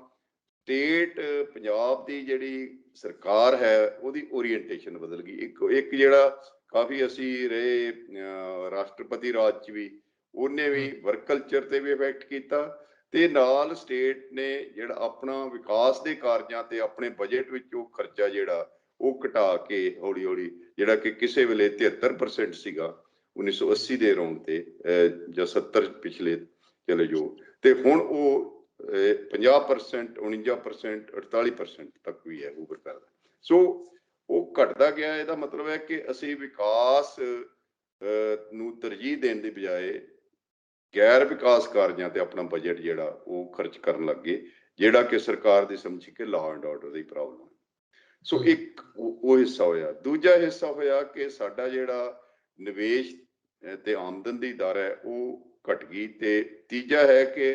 ਸਟੇਟ ਪੰਜਾਬ ਦੀ ਜਿਹੜੀ ਸਰਕਾਰ ਹੈ ਉਹਦੀ ਓਰੀਐਂਟੇਸ਼ਨ ਬਦਲ ਗਈ। ਇੱਕ ਜਿਹੜਾ ਕਾਫੀ ਅਸੀਂ ਰਹੇ ਰਾਸ਼ਟਰਪਤੀ ਰਾਜ 'ਚ ਵੀ, ਉਹਨੇ ਵੀ ਵਰਕ ਕਲਚਰ ਤੇ ਵੀ ਇਫੈਕਟ ਕੀਤਾ, ਤੇ ਨਾਲ ਸਟੇਟ ਨੇ ਜਿਹੜਾ ਆਪਣਾ ਵਿਕਾਸ ਦੇ ਕਾਰਜਾਂ ਤੇ ਆਪਣੇ ਬਜਟ ਵਿੱਚ ਉਹ ਖਰਚਾ ਜਿਹੜਾ ਉਹ ਘਟਾ ਕੇ ਹੌਲੀ ਹੌਲੀ, ਜਿਹੜਾ ਕਿ ਕਿਸੇ ਵੇਲੇ 73% ਸੀਗਾ 1980 ਦੇ ਅਰਾਊਂਡ ਤੇ ਜਾਂ 70 ਪਿਛਲੇ ਚਲੇ ਜੋ, ਤੇ ਹੁਣ ਉਹ 50%, 49%, 48% ਤੱਕ ਵੀ ਹੈ ਓਵਰ ਕਰਦਾ। ਸੋ ਉਹ ਘਟਦਾ ਗਿਆ। ਇਹਦਾ ਮਤਲਬ ਹੈ ਕਿ ਅਸੀਂ ਵਿਕਾਸ ਨੂੰ ਤਰਜੀਹ ਦੇਣ ਦੀ ਬਜਾਏ ਗੈਰ ਵਿਕਾਸ ਕਾਰਜਾਂ ਤੇ ਆਪਣਾ ਬਜਟ ਜਿਹੜਾ ਉਹ ਖਰਚ ਕਰਨ ਲੱਗ ਗਏ, ਜਿਹੜਾ ਕਿ ਸਰਕਾਰ ਦੀ ਸਮਝ ਕੇ law and order the problem. ਸੋ ਇੱਕ ਉਹ ਹਿੱਸਾ ਹੋਇਆ। ਦੂਜਾ ਹਿੱਸਾ ਹੋਇਆ ਕਿ ਸਾਡਾ ਜਿਹੜਾ ਨਿਵੇਸ਼ ਤੇ ਆਮਦਨ ਦੀ ਦਰ ਹੈ ਉਹ ਘਟ ਗਈ। ਤੇ ਤੀਜਾ ਹੈ ਕਿ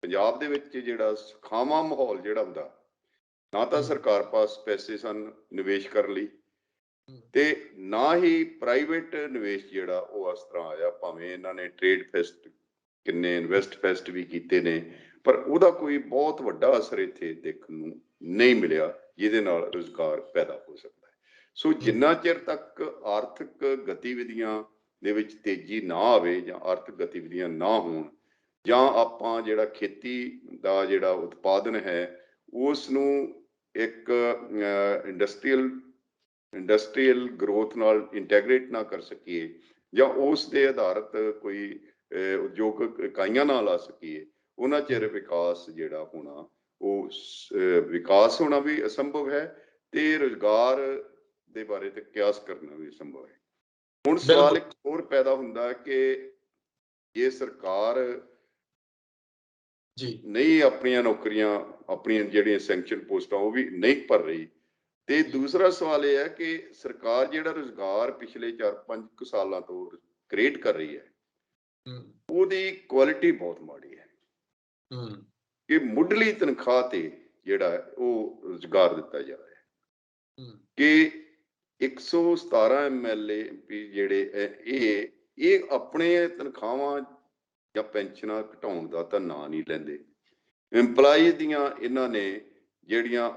ਪੰਜਾਬ ਦੇ ਵਿੱਚ ਜਿਹੜਾ ਸੁਖਾਵਾਂ ਮਾਹੌਲ ਜਿਹੜਾ ਹੁੰਦਾ, ਨਾ ਤਾਂ ਸਰਕਾਰ ਪਾਸ ਪੈਸੇ ਸਨ ਨਿਵੇਸ਼ ਕਰਨ ਲਈ, ਤੇ ਨਾ ਹੀ ਪ੍ਰਾਈਵੇਟ ਨਿਵੇਸ਼ ਜਿਹੜਾ ਉਹ ਇਸ ਤਰ੍ਹਾਂ ਆਇਆ। ਭਾਵੇਂ ਇਹਨਾਂ ਨੇ ਟ੍ਰੇਡ ਫੈਸਟ, ਕਿੰਨੇ ਇਨਵੈਸਟ ਫੈਸਟ ਵੀ ਕੀਤੇ ਨੇ, ਪਰ ਉਹਦਾ ਕੋਈ ਬਹੁਤ ਵੱਡਾ ਅਸਰ ਇੱਥੇ ਦੇਖਣ ਨੂੰ ਨਹੀਂ ਮਿਲਿਆ ਜਿਹਦੇ ਨਾਲ ਰੁਜ਼ਗਾਰ ਪੈਦਾ ਹੋ ਸਕਦਾ ਹੈ। ਸੋ ਜਿੰਨਾ ਚਿਰ ਤੱਕ ਆਰਥਿਕ ਗਤੀਵਿਧੀਆਂ ਦੇ ਵਿੱਚ ਤੇਜ਼ੀ ਨਾ ਆਵੇ ਜਾਂ ਆਰਥਿਕ ਗਤੀਵਿਧੀਆਂ ਨਾ ਹੋਣ, ਜਾਂ ਆਪਾਂ ਜਿਹੜਾ ਖੇਤੀ ਦਾ ਜਿਹੜਾ ਉਤਪਾਦਨ ਹੈ ਉਸ ਨੂੰ ਇੱਕ ਇੰਡਸਟਰੀਅਲ ਗਰੋਥ ਨਾਲ ਇੰਟੈਗਰੇਟ ਨਾ ਕਰ ਸਕੀਏ, ਜਾਂ ਉਸ ਦੇ ਆਧਾਰਿਤ ਕੋਈ ਉਦਯੋਗਿਕ ਇਕਾਈਆਂ ਨਾ ਲਾ ਸਕੀਏ, ਉਹਨਾਂ ਚਿਰ ਵਿਕਾਸ ਜਿਹੜਾ ਹੋਣਾ ਉਹ ਵਿਕਾਸ ਹੋਣਾ ਵੀ ਅਸੰਭਵ ਹੈ, ਤੇ ਰੁਜ਼ਗਾਰ ਦੇ ਬਾਰੇ ਤੇ ਕਿਆਸ ਕਰਨਾ ਵੀ ਅਸੰਭਵ ਹੈ। ਹੁਣ ਸਵਾਲ ਇੱਕ ਹੋਰ ਪੈਦਾ ਹੁੰਦਾ ਕਿ ਇਹ ਸਰਕਾਰ ਨਹੀਂ ਆਪਣੀਆਂ ਨੌਕਰੀਆਂ, ਆਪਣੀਆਂ ਜਿਹੜੀਆਂ ਸੈਂਕਸ਼ਨ ਪੋਸਟਾਂ ਉਹ ਵੀ ਨਹੀਂ ਭਰ ਰਹੀ, ਤੇ ਦੂਸਰਾ ਸਵਾਲ ਇਹ ਹੈ ਕਿ ਸਰਕਾਰ ਜਿਹੜਾ ਰੁਜ਼ਗਾਰ ਪਿਛਲੇ 4-5 ਸਾਲਾਂ ਤੋਂ ਕ੍ਰੀਏਟ ਕਰ ਰਹੀ ਹੈ ਉਹਦੀ ਕੁਆਲਿਟੀ ਬਹੁਤ ਮਾੜੀ ਹੈ। ਕਿ ਮੁੱਢਲੀ ਤਨਖਾਹ ਤੇ ਜਿਹੜਾ ਉਹ ਰੁਜ਼ਗਾਰ ਦਿੱਤਾ ਜਾ ਰਿਹਾ, ਕਿ 117 MLA ਜਿਹੜੇ ਇਹ ਆਪਣੇ ਤਨਖਾਹਾਂ ਜਾਂ ਪੈਨਸ਼ਨਾਂ ਘਟਾਉਣ ਦਾ ਤਾਂ ਨਾਂ ਨਹੀਂ ਲੈਂਦੇ। ਇੰਪਲਾਈਜ਼ ਦੀਆਂ ਇਹਨਾਂ ਨੇ ਜਿਹੜੀਆਂ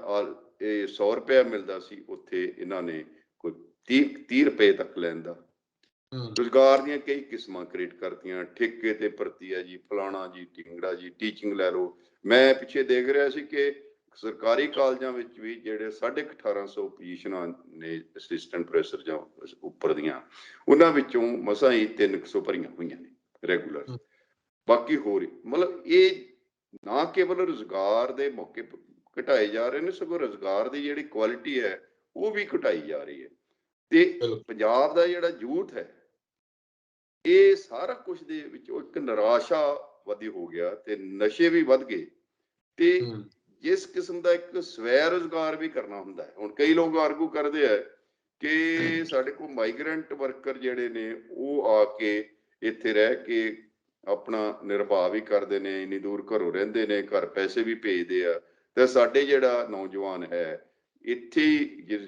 100 ਰੁਪਇਆ ਮਿਲਦਾ ਸੀ, ਉੱਥੇ ਇਹਨਾਂ ਨੇ ਕੋਈ 30 ਰੁਪਏ ਤੱਕ ਲੈਣ ਦਾ। ਰੁਜ਼ਗਾਰ ਦੀਆਂ ਕਈ ਕਿਸਮਾਂ ਕ੍ਰੀਏਟ ਕਰਤੀਆਂ, ਠੇਕੇ ਤੇ ਭਰਤੀ ਹੈ ਜੀ, ਫਲਾਣਾ ਜੀ, ਢਿੰਗੜਾ ਜੀ, ਟੀਚਿੰਗ ਲੈ ਲਓ। ਮੈਂ ਪਿੱਛੇ ਦੇਖ ਰਿਹਾ ਸੀ ਕਿ ਸਰਕਾਰੀ ਕਾਲਜਾਂ ਵਿੱਚ ਵੀ ਜਿਹੜੇ 1850 ਪੋਜੀਸ਼ਨਾਂ ਨੇ ਅਸਿਸਟੈਂਟ ਪ੍ਰੋਫੈਸਰ ਜਾਂ ਉੱਪਰ ਦੀਆਂ, ਉਹਨਾਂ ਵਿੱਚੋਂ ਮਸਾਂ ਹੀ 300 ਭਰੀਆਂ ਹੋਈਆਂ ਨੇ ਰੈਗੂਲਰ। ਬਾਕੀ ਹੋਰ ਮਤਲਬ ਇਹ ਨਾ ਕੇਵਲ ਰੁਜ਼ਗਾਰ ਦੇ ਮੌਕੇ ਘਟਾਏ ਜਾ ਰਹੇ ਨੇ, ਸਗੋਂ ਰੁਜ਼ਗਾਰ ਦੀ ਜਿਹੜੀ ਕੁਆਲਿਟੀ ਹੈ ਉਹ ਵੀ ਘਟਾਈ ਜਾ ਰਹੀ ਹੈ। ਤੇ ਪੰਜਾਬ ਦਾ ਜਿਹੜਾ ਯੂਥ ਹੈ ਇਹ ਸਾਰਾ ਕੁਝ ਦੇ ਵਿੱਚੋਂ ਇੱਕ ਨਿਰਾਸ਼ਾਵਾਦੀ ਹੋ ਗਿਆ, ਤੇ ਨਸ਼ੇ ਵੀ ਵੱਧ ਗਏ, ਤੇ ਜਿਸ ਕਿਸਮ ਦਾ ਇੱਕ ਸਵੈ ਰੁਜ਼ਗਾਰ ਵੀ ਕਰਨਾ ਹੁੰਦਾ ਹੈ। ਹੁਣ ਕਈ ਲੋਕ ਆਰਗੂ ਕਰਦੇ ਆ ਕਿ ਸਾਡੇ ਕੋਲ ਮਾਈਗ੍ਰੈਂਟ ਵਰਕਰ ਜਿਹੜੇ ਨੇ ਉਹ ਆ ਕੇ ਇੱਥੇ ਰਹਿ ਕੇ ਆਪਣਾ ਨਿਰਵਾਹ ਵੀ ਕਰਦੇ ਨੇ, ਇੰਨੀ ਦੂਰ ਘਰੋਂ ਰਹਿੰਦੇ ਨੇ, ਘਰ ਪੈਸੇ ਵੀ ਭੇਜਦੇ ਆ, ਤੇ ਸਾਡੇ ਜਿਹੜਾ ਨੌਜਵਾਨ ਹੈ ਇੱਥੇ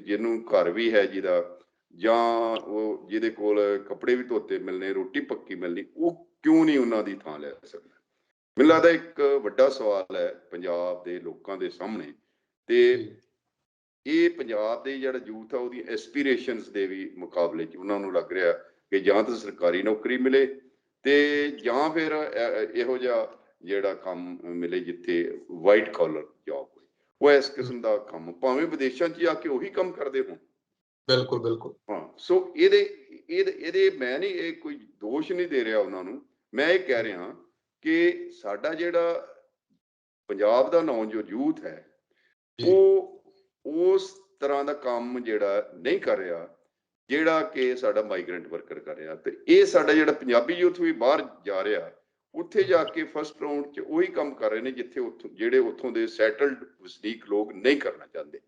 ਜਿਹਨੂੰ ਘਰ ਵੀ ਹੈ ਜਿਹਦਾ, ਜਾਂ ਉਹ ਜਿਹਦੇ ਕੋਲ ਕੱਪੜੇ ਵੀ ਧੋਤੇ ਮਿਲਣੇ, ਰੋਟੀ ਪੱਕੀ ਮਿਲਣੀ, ਉਹ ਕਿਉਂ ਨਹੀਂ ਉਹਨਾਂ ਦੀ ਥਾਂ ਲੈ ਸਕਦਾ? ਮੈਨੂੰ ਲੱਗਦਾ ਇੱਕ ਵੱਡਾ ਸਵਾਲ ਹੈ ਪੰਜਾਬ ਦੇ ਲੋਕਾਂ ਦੇ ਸਾਹਮਣੇ, ਤੇ ਇਹ ਪੰਜਾਬ ਦੇ ਜਿਹੜਾ ਯੂਥ ਆ ਉਹਦੀ ਐਸਪੀਰੇਸ਼ਨਸ ਦੇ ਵੀ ਮੁਕਾਬਲੇ 'ਚ ਉਹਨਾਂ ਨੂੰ ਲੱਗ ਰਿਹਾ ਕਿ ਜਾਂ ਤਾਂ ਸਰਕਾਰੀ ਨੌਕਰੀ ਮਿਲੇ, ਤੇ ਜਾਂ ਫਿਰ ਇਹੋ ਜਿਹਾ ਜਿਹੜਾ ਕੰਮ ਮਿਲੇ ਜਿੱਥੇ ਵਾਈਟ ਕਾਲਰ ਜੌਬ ਹੋਏ, ਉਹ ਇਸ ਕਿਸਮ ਦਾ ਕੰਮ ਭਾਵੇਂ ਵਿਦੇਸ਼ਾਂ 'ਚ ਜਾ ਕੇ ਉਹੀ ਕੰਮ ਕਰਦੇ ਹੋਣ। ਬਿਲਕੁਲ ਬਿਲਕੁਲ। ਹਾਂ, ਸੋ ਇਹਦੇ ਮੈਂ ਨਹੀਂ, ਇਹ ਕੋਈ ਦੋਸ਼ ਨਹੀਂ ਦੇ ਰਿਹਾ ਉਹਨਾਂ ਨੂੰ, ਮੈਂ ਇਹ ਕਹਿ ਰਿਹਾ ਕਿ ਸਾਡਾ ਜਿਹੜਾ ਪੰਜਾਬ ਦਾ ਨੌਜਵਾਨ ਯੂਥ ਹੈ ਉਹ ਉਸ ਤਰ੍ਹਾਂ ਦਾ ਕੰਮ ਜਿਹੜਾ ਨਹੀਂ ਕਰ ਰਿਹਾ ਜਿਹੜਾ ਕਿ ਸਾਡਾ ਮਾਈਗ੍ਰੈਂਟ ਵਰਕਰ ਕਰ ਰਿਹਾ। ਤੇ ਇਹ ਸਾਡਾ ਜਿਹੜਾ ਪੰਜਾਬੀ ਯੂਥ ਵੀ ਬਾਹਰ ਜਾ ਰਿਹਾ, ਉੱਥੇ ਜਾ ਕੇ ਫਸਟ ਰਾਉਂਡ 'ਚ ਉਹੀ ਕੰਮ ਕਰ ਰਹੇ ਨੇ ਜਿੱਥੇ ਜਿਹੜੇ ਉੱਥੋਂ ਦੇ ਸੈਟਲਡ ਵਸਨੀਕ ਲੋਕ ਨਹੀਂ ਕਰਨਾ ਚਾਹੁੰਦੇ।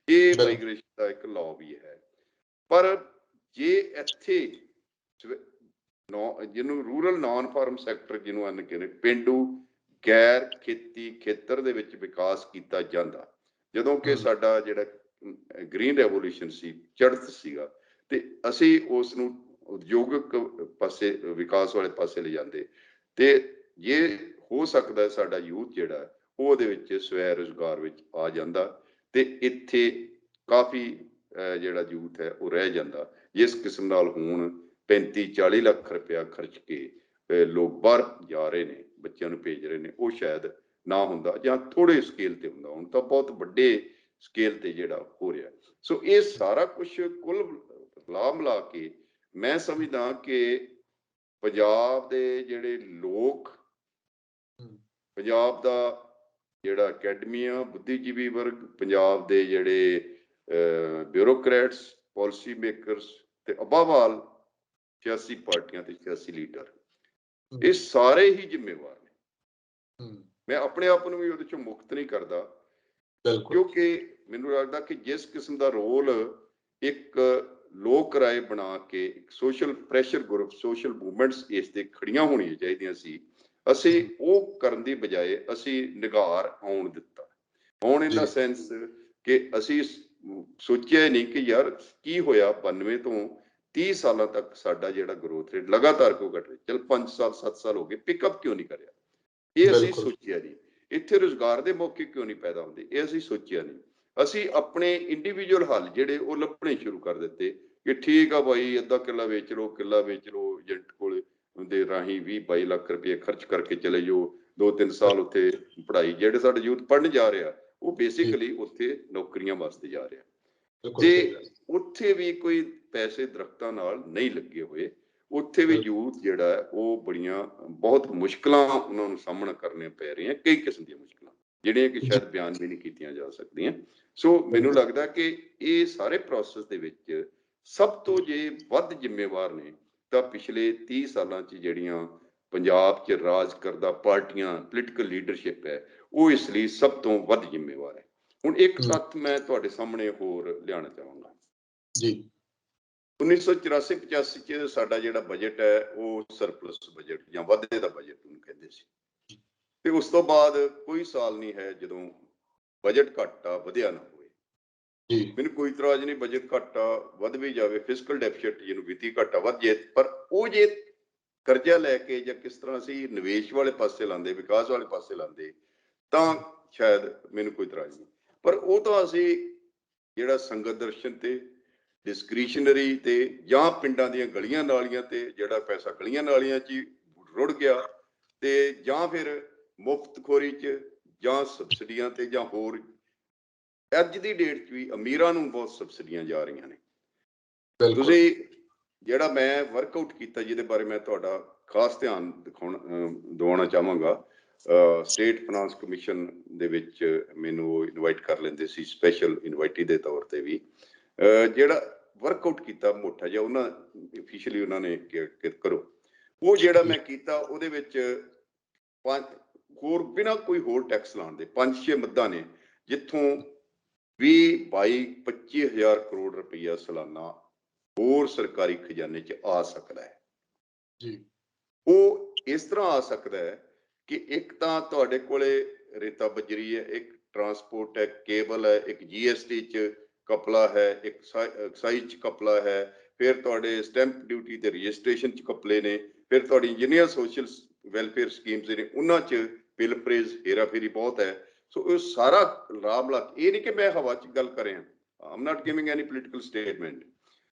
ਇਹ ਮਾਈਗ੍ਰੇਸ਼ਨ ਦਾ ਇੱਕ ਲਾਅ ਵੀ ਹੈ। ਪਰ ਜੇ ਇੱਥੇ ਜਿਹਨੂੰ ਰੂਰਲ ਨਾਨ ਫਾਰਮ ਸੈਕਟਰ ਜਿਹਨੂੰ ਅੰਨ ਕਹਿੰਦੇ, ਪੇਂਡੂ ਗੈਰ ਖੇਤੀ ਖੇਤਰ ਦੇ ਵਿੱਚ ਵਿਕਾਸ ਕੀਤਾ ਜਾਂਦਾ, ਜਦੋਂ ਕਿ ਸਾਡਾ ਜਿਹੜਾ ਗ੍ਰੀਨ ਰੈਵੋਲੂਸ਼ਨ ਸੀ, ਚੜ੍ਹਤ ਸੀਗਾ, ਤੇ ਅਸੀਂ ਉਸ ਨੂੰ ਉਦਯੋਗਿਕ ਪਾਸੇ ਵਿਕਾਸ ਵਾਲੇ ਪਾਸੇ ਲੈ ਜਾਂਦੇ, ਤੇ ਇਹ ਹੋ ਸਕਦਾ ਸਾਡਾ ਯੂਥ ਜਿਹੜਾ ਉਹ ਉਹਦੇ ਵਿੱਚ ਸਵੈ ਰੁਜ਼ਗਾਰ ਵਿੱਚ ਆ ਜਾਂਦਾ, ਤੇ ਇੱਥੇ ਕਾਫੀ ਜਿਹੜਾ ਯੂਥ ਹੈ ਉਹ ਰਹਿ ਜਾਂਦਾ। ਜਿਸ ਕਿਸਮ ਨਾਲ ਹੁਣ 35-40 ਲੱਖ ਰੁਪਇਆ ਖਰਚ ਕੇ ਲੋਕ ਬਾਹਰ ਜਾ ਰਹੇ ਨੇ, ਬੱਚਿਆਂ ਨੂੰ ਭੇਜ ਰਹੇ ਨੇ, ਉਹ ਸ਼ਾਇਦ ਨਾ ਹੁੰਦਾ, ਜਾਂ ਥੋੜੇ ਸਕੇਲ ਤੇ ਹੁੰਦਾ। ਹੁਣ ਤਾਂ ਬਹੁਤ ਵੱਡੇ ਸਕੇਲ ਤੇ ਜਿਹੜਾ ਹੋ ਰਿਹਾ। ਸੋ ਇਹ ਸਾਰਾ ਕੁਛ ਕੁੱਲ ਮਿਲਾ ਕੇ ਮੈਂ ਸਮਝਦਾ ਕਿ ਪੰਜਾਬ ਦੇ ਜਿਹੜੇ ਲੋਕ, ਪੰਜਾਬ ਦਾ ਜਿਹੜਾ ਅਕੈਡਮੀਆ, ਬੁੱਧੀਜੀਵੀ ਵਰਗ, ਪੰਜਾਬ ਦੇ ਜਿਹੜੇ ਬਿਊਰੋਕਰੈਟਸ, ਪਾਲਿਸੀ ਮੇਕਰਸ ਤੇ ਅਬਾਵਾਲ 86 ਪਾਰਟੀਆਂ ਤੇ 86 ਲੀਡਰ, ਇਹ ਸਾਰੇ ਹੀ ਜ਼ਿੰਮੇਵਾਰ ਨੇ। ਮੈਂ ਆਪਣੇ ਆਪ ਨੂੰ ਵੀ ਉਹਦੇ ਚੋਂ ਮੁਕਤ ਨਹੀਂ ਕਰਦਾ, ਕਿਉਂਕਿ ਮੈਨੂੰ ਲੱਗਦਾ ਕਿ ਜਿਸ ਕਿਸਮ ਦਾ ਰੋਲ ਇੱਕ ਲੋਕ ਰਾਏ ਬਣਾ ਕੇ ਇੱਕ social pressure group, social movements ਇਸ ਤੇ ਖੜੀਆਂ ਹੋਣੀਆਂ ਚਾਹੀਦੀਆਂ ਸੀ, ਅਸੀਂ ਉਹ ਕਰਨ ਦੀ ਬਜਾਏ ਅਸੀਂ ਨਿਗਾਰ ਆਉਣ ਦਿੱਤਾ। ਆਉਣ ਇਨ ਦਾ ਸੈਂਸ ਕਿ ਅਸੀਂ ਸੋਚਿਆ ਨਹੀਂ ਕਿ ਯਾਰ ਕੀ ਹੋਇਆ 92 ਤੋਂ 30 ਸਾਲਾਂ ਤੱਕ ਸਾਡਾ ਜਿਹੜਾ ਗਰੋਥ ਰੇਟ ਲਗਾਤਾਰ ਕਿਉਂ ਘਟ ਰਿਹਾ, ਚਲ 5 ਸਾਲ 7 ਸਾਲ ਹੋ ਗਏ, ਪਿਕਅਪ ਕਿਉਂ ਨਹੀਂ ਕਰਿਆ, ਇਹ ਅਸੀਂ ਸੋਚਿਆ ਨਹੀਂ। ਇੱਥੇ ਰੁਜ਼ਗਾਰ ਦੇ ਮੌਕੇ ਕਿਉਂ ਨਹੀਂ ਪੈਦਾ ਹੁੰਦੇ, ਇਹ ਅਸੀਂ ਸੋਚਿਆ ਨਹੀਂ। ਅਸੀਂ ਆਪਣੇ ਇੰਡੀਵਿਜੂਅਲ ਹੱਲ ਜਿਹੜੇ ਉਹ ਲੱਭਣੇ ਸ਼ੁਰੂ ਕਰ ਦਿੱਤੇ ਕਿ ਠੀਕ ਆ ਭਾਈ, ਅੱਧਾ ਕਿੱਲਾ ਵੇਚ ਲਓ, ਕਿੱਲਾ ਵੇਚ ਲਓ, ਏਜੰਟ ਕੋਲ ਦੇ ਰਾਹੀਂ 20-22 ਲੱਖ ਰੁਪਏ ਖਰਚ ਕਰਕੇ ਚਲੇ ਜਾਓ, 2-3 ਸਾਲ ਉੱਥੇ ਪੜ੍ਹਾਈ, ਜਿਹੜੇ ਸਾਡੇ ਯੂਥ ਪੜ੍ਹਨ ਜਾ ਰਿਹਾ ਉਹ ਬੇਸਿਕਲੀ ਉੱਥੇ ਨੌਕਰੀਆਂ ਵਾਸਤੇ ਜਾ ਰਿਹਾ, ਤੇ ਉੱਥੇ ਵੀ ਕੋਈ ਪੈਸੇ ਦਰਖਤਾਂ ਨਾਲ ਨਹੀਂ ਲੱਗੇ ਹੋਏ। ਉੱਥੇ ਵੀ ਯੂਥ ਜਿਹੜਾ ਉਹ ਬੜੀਆਂ ਬਹੁਤ ਮੁਸ਼ਕਲਾਂ ਉਹਨਾਂ ਨੂੰ ਸਾਹਮਣਾ ਕਰਨੀਆਂ ਪੈ ਰਹੀਆਂ, ਕਈ ਕਿਸਮ ਦੀਆਂ ਮੁਸ਼ਕਲਾਂ ਜਿਹੜੀਆਂ ਕਿ ਸ਼ਾਇਦ ਬਿਆਨ ਵੀ ਨਹੀਂ ਕੀਤੀਆਂ ਜਾ ਸਕਦੀਆਂ। ਸੋ ਮੈਨੂੰ ਲੱਗਦਾ ਕਿ ਇਹ ਸਾਰੇ ਪ੍ਰੋਸੈਸ ਦੇ ਵਿੱਚ ਸਭ ਤੋਂ ਜੇ ਵੱਧ ਜ਼ਿੰਮੇਵਾਰ ਨੇ ਤਾਂ ਪਿਛਲੇ 30 ਸਾਲਾਂ 'ਚ ਜਿਹੜੀਆਂ ਪੰਜਾਬ 'ਚ ਰਾਜ ਕਰਦਾ ਪਾਰਟੀਆਂ, ਪੋਲੀਟੀਕਲ ਲੀਡਰਸ਼ਿਪ ਹੈ, ਉਹ ਇਸ ਲਈ ਸਭ ਤੋਂ ਵੱਧ ਜ਼ਿੰਮੇਵਾਰ ਹੈ। ਹੁਣ ਇੱਕ ਤੱਥ ਮੈਂ ਤੁਹਾਡੇ ਸਾਹਮਣੇ ਹੋਰ ਲਿਆਉਣਾ ਚਾਹਾਂਗਾ
ਜੀ।
1984-85 'ਚ ਸਾਡਾ ਜਿਹੜਾ ਬਜਟ ਹੈ ਉਹ ਸਰਪਲਸ ਬਜਟ ਜਾਂ ਵਾਧੇ ਦਾ ਬਜਟ ਉਹਨੂੰ ਕਹਿੰਦੇ ਸੀ, ਤੇ ਉਸ ਤੋਂ ਬਾਅਦ ਕੋਈ ਸਾਲ ਨਹੀਂ ਹੈ ਜਦੋਂ ਬਜਟ ਘਾਟਾ ਵਧਿਆ ਨਾ ਹੋਵੇ। ਮੈਨੂੰ ਕੋਈ ਇਤਰਾਜ਼ ਨਹੀਂ, ਬਜਟ ਘਾਟਾ ਵੱਧ ਵੀ ਜਾਵੇ, ਫਿਸਕਲ ਡੈਫਿਸਿਟ ਜਿਹਨੂੰ ਵਿੱਤੀ ਘਾਟਾ ਵੱਧ ਜੇ, ਪਰ ਉਹ ਜੇ ਕਰਜ਼ਾ ਲੈ ਕੇ ਜਾਂ ਕਿਸ ਤਰ੍ਹਾਂ ਅਸੀਂ ਨਿਵੇਸ਼ ਵਾਲੇ ਪਾਸੇ ਲਾਉਂਦੇ, ਵਿਕਾਸ ਵਾਲੇ ਪਾਸੇ ਲਾਉਂਦੇ, ਤਾਂ ਸ਼ਾਇਦ ਮੈਨੂੰ ਕੋਈ ਇਤਰਾਜ਼ ਨਹੀਂ। ਪਰ ਉਹ ਤਾਂ ਅਸੀਂ ਜਿਹੜਾ ਸੰਗਤ ਦਰਸ਼ਨ ਤੇ ਡਿਸਕ੍ਰਿਸ਼ਨਰੀ ਤੇ ਜਾਂ ਪਿੰਡਾਂ ਦੀਆਂ ਗਲੀਆਂ ਨਾਲੀਆਂ ਤੇ ਜਿਹੜਾ ਪੈਸਾ ਗਲੀਆਂ ਨਾਲੀਆਂ 'ਚ ਹੀ ਰੁੜ ਗਿਆ, ਤੇ ਜਾਂ ਫਿਰ ਮੁਫਤਖੋਰੀ 'ਚ ਜਾਂ ਸਬਸਿਡੀਆਂ ਤੇ, ਜਾਂ ਹੋਰ ਅੱਜ ਦੀ ਡੇਟ 'ਚ ਵੀ ਅਮੀਰਾਂ ਨੂੰ ਬਹੁਤ ਸਬਸਿਡੀਆਂ ਜਾ ਰਹੀਆਂ ਨੇ। ਤੁਸੀਂ ਜਿਹੜਾ ਮੈਂ ਵਰਕਆਊਟ ਕੀਤਾ ਜਿਹਦੇ ਬਾਰੇ ਮੈਂ ਤੁਹਾਡਾ ਖਾਸ ਧਿਆਨ ਦਿਵਾਉਣਾ ਚਾਹਾਂਗਾ, ਸਟੇਟ ਫਾਈਨਾਂਸ ਕਮਿਸ਼ਨ ਦੇ ਵਿੱਚ ਮੈਨੂੰ ਉਹ ਇਨਵਾਈਟ ਕਰ ਲੈਂਦੇ ਸੀ ਸਪੈਸ਼ਲ ਇਨਵਾਈਟੀ ਦੇ ਤੌਰ ਤੇ ਵੀ, ਜਿਹੜਾ ਵਰਕਆਊਟ ਕੀਤਾ ਮੋਟਾ ਜਿਹਾ ਉਹਨਾਂ ਅਫੀਸ਼ੀਅਲੀ ਉਹਨਾਂ ਨੇ ਕਰੋ, ਉਹ ਜਿਹੜਾ ਮੈਂ ਕੀਤਾ ਉਹਦੇ ਵਿੱਚ ਹੋਰ ਬਿਨਾਂ ਕੋਈ ਹੋਰ ਟੈਕਸ ਲਾਉਣ ਦੇ 5-6 ਮੱਦਾਂ ਨੇ, ਜਿੱਥੋਂ 20-22-25 ਹਜ਼ਾਰ ਕਰੋੜ ਰੁਪਈਆ ਸਾਲਾਨਾ ਹੋਰ ਸਰਕਾਰੀ ਖਜ਼ਾਨੇ 'ਚ ਆ ਸਕਦਾ ਹੈ ਜੀ। ਉਹ ਇਸ ਤਰ੍ਹਾਂ ਆ ਸਕਦਾ ਹੈ ਕਿ ਇੱਕ ਤਾਂ ਤੁਹਾਡੇ ਕੋਲੇ ਰੇਤਾ ਬਜਰੀ ਹੈ, ਇੱਕ ਟਰਾਂਸਪੋਰਟ ਹੈ, ਕੇਬਲ ਹੈ, ਇੱਕ GST 'ਚ ਕਪਲਾ ਹੈ, ਇੱਕ ਐਕਸਾਈਜ਼ 'ਚ ਕਪਲਾ ਹੈ, ਫਿਰ ਤੁਹਾਡੇ ਸਟੈਂਪ ਡਿਊਟੀ ਤੇ ਰਜਿਸਟ੍ਰੇਸ਼ਨ 'ਚ ਕਪਲੇ ਨੇ, ਫਿਰ ਤੁਹਾਡੀ ਜਿੰਨੀਆਂ ਸੋਸ਼ਲ ਵੈਲਫੇਅਰ ਸਕੀਮਸ ਨੇ ਉਹਨਾਂ 'ਚ ਪਿਲਫਰੇਜ ਹੇਰਾਫੇਰੀ ਬਹੁਤ ਹੈ। ਸੋ ਇਹ ਸਾਰਾ ਲਾਭ ਇਹ ਨਹੀਂ ਕਿ ਮੈਂ ਹਵਾ 'ਚ ਗੱਲ ਕਰ ਰਿਹਾ, I'm not giving any political statement,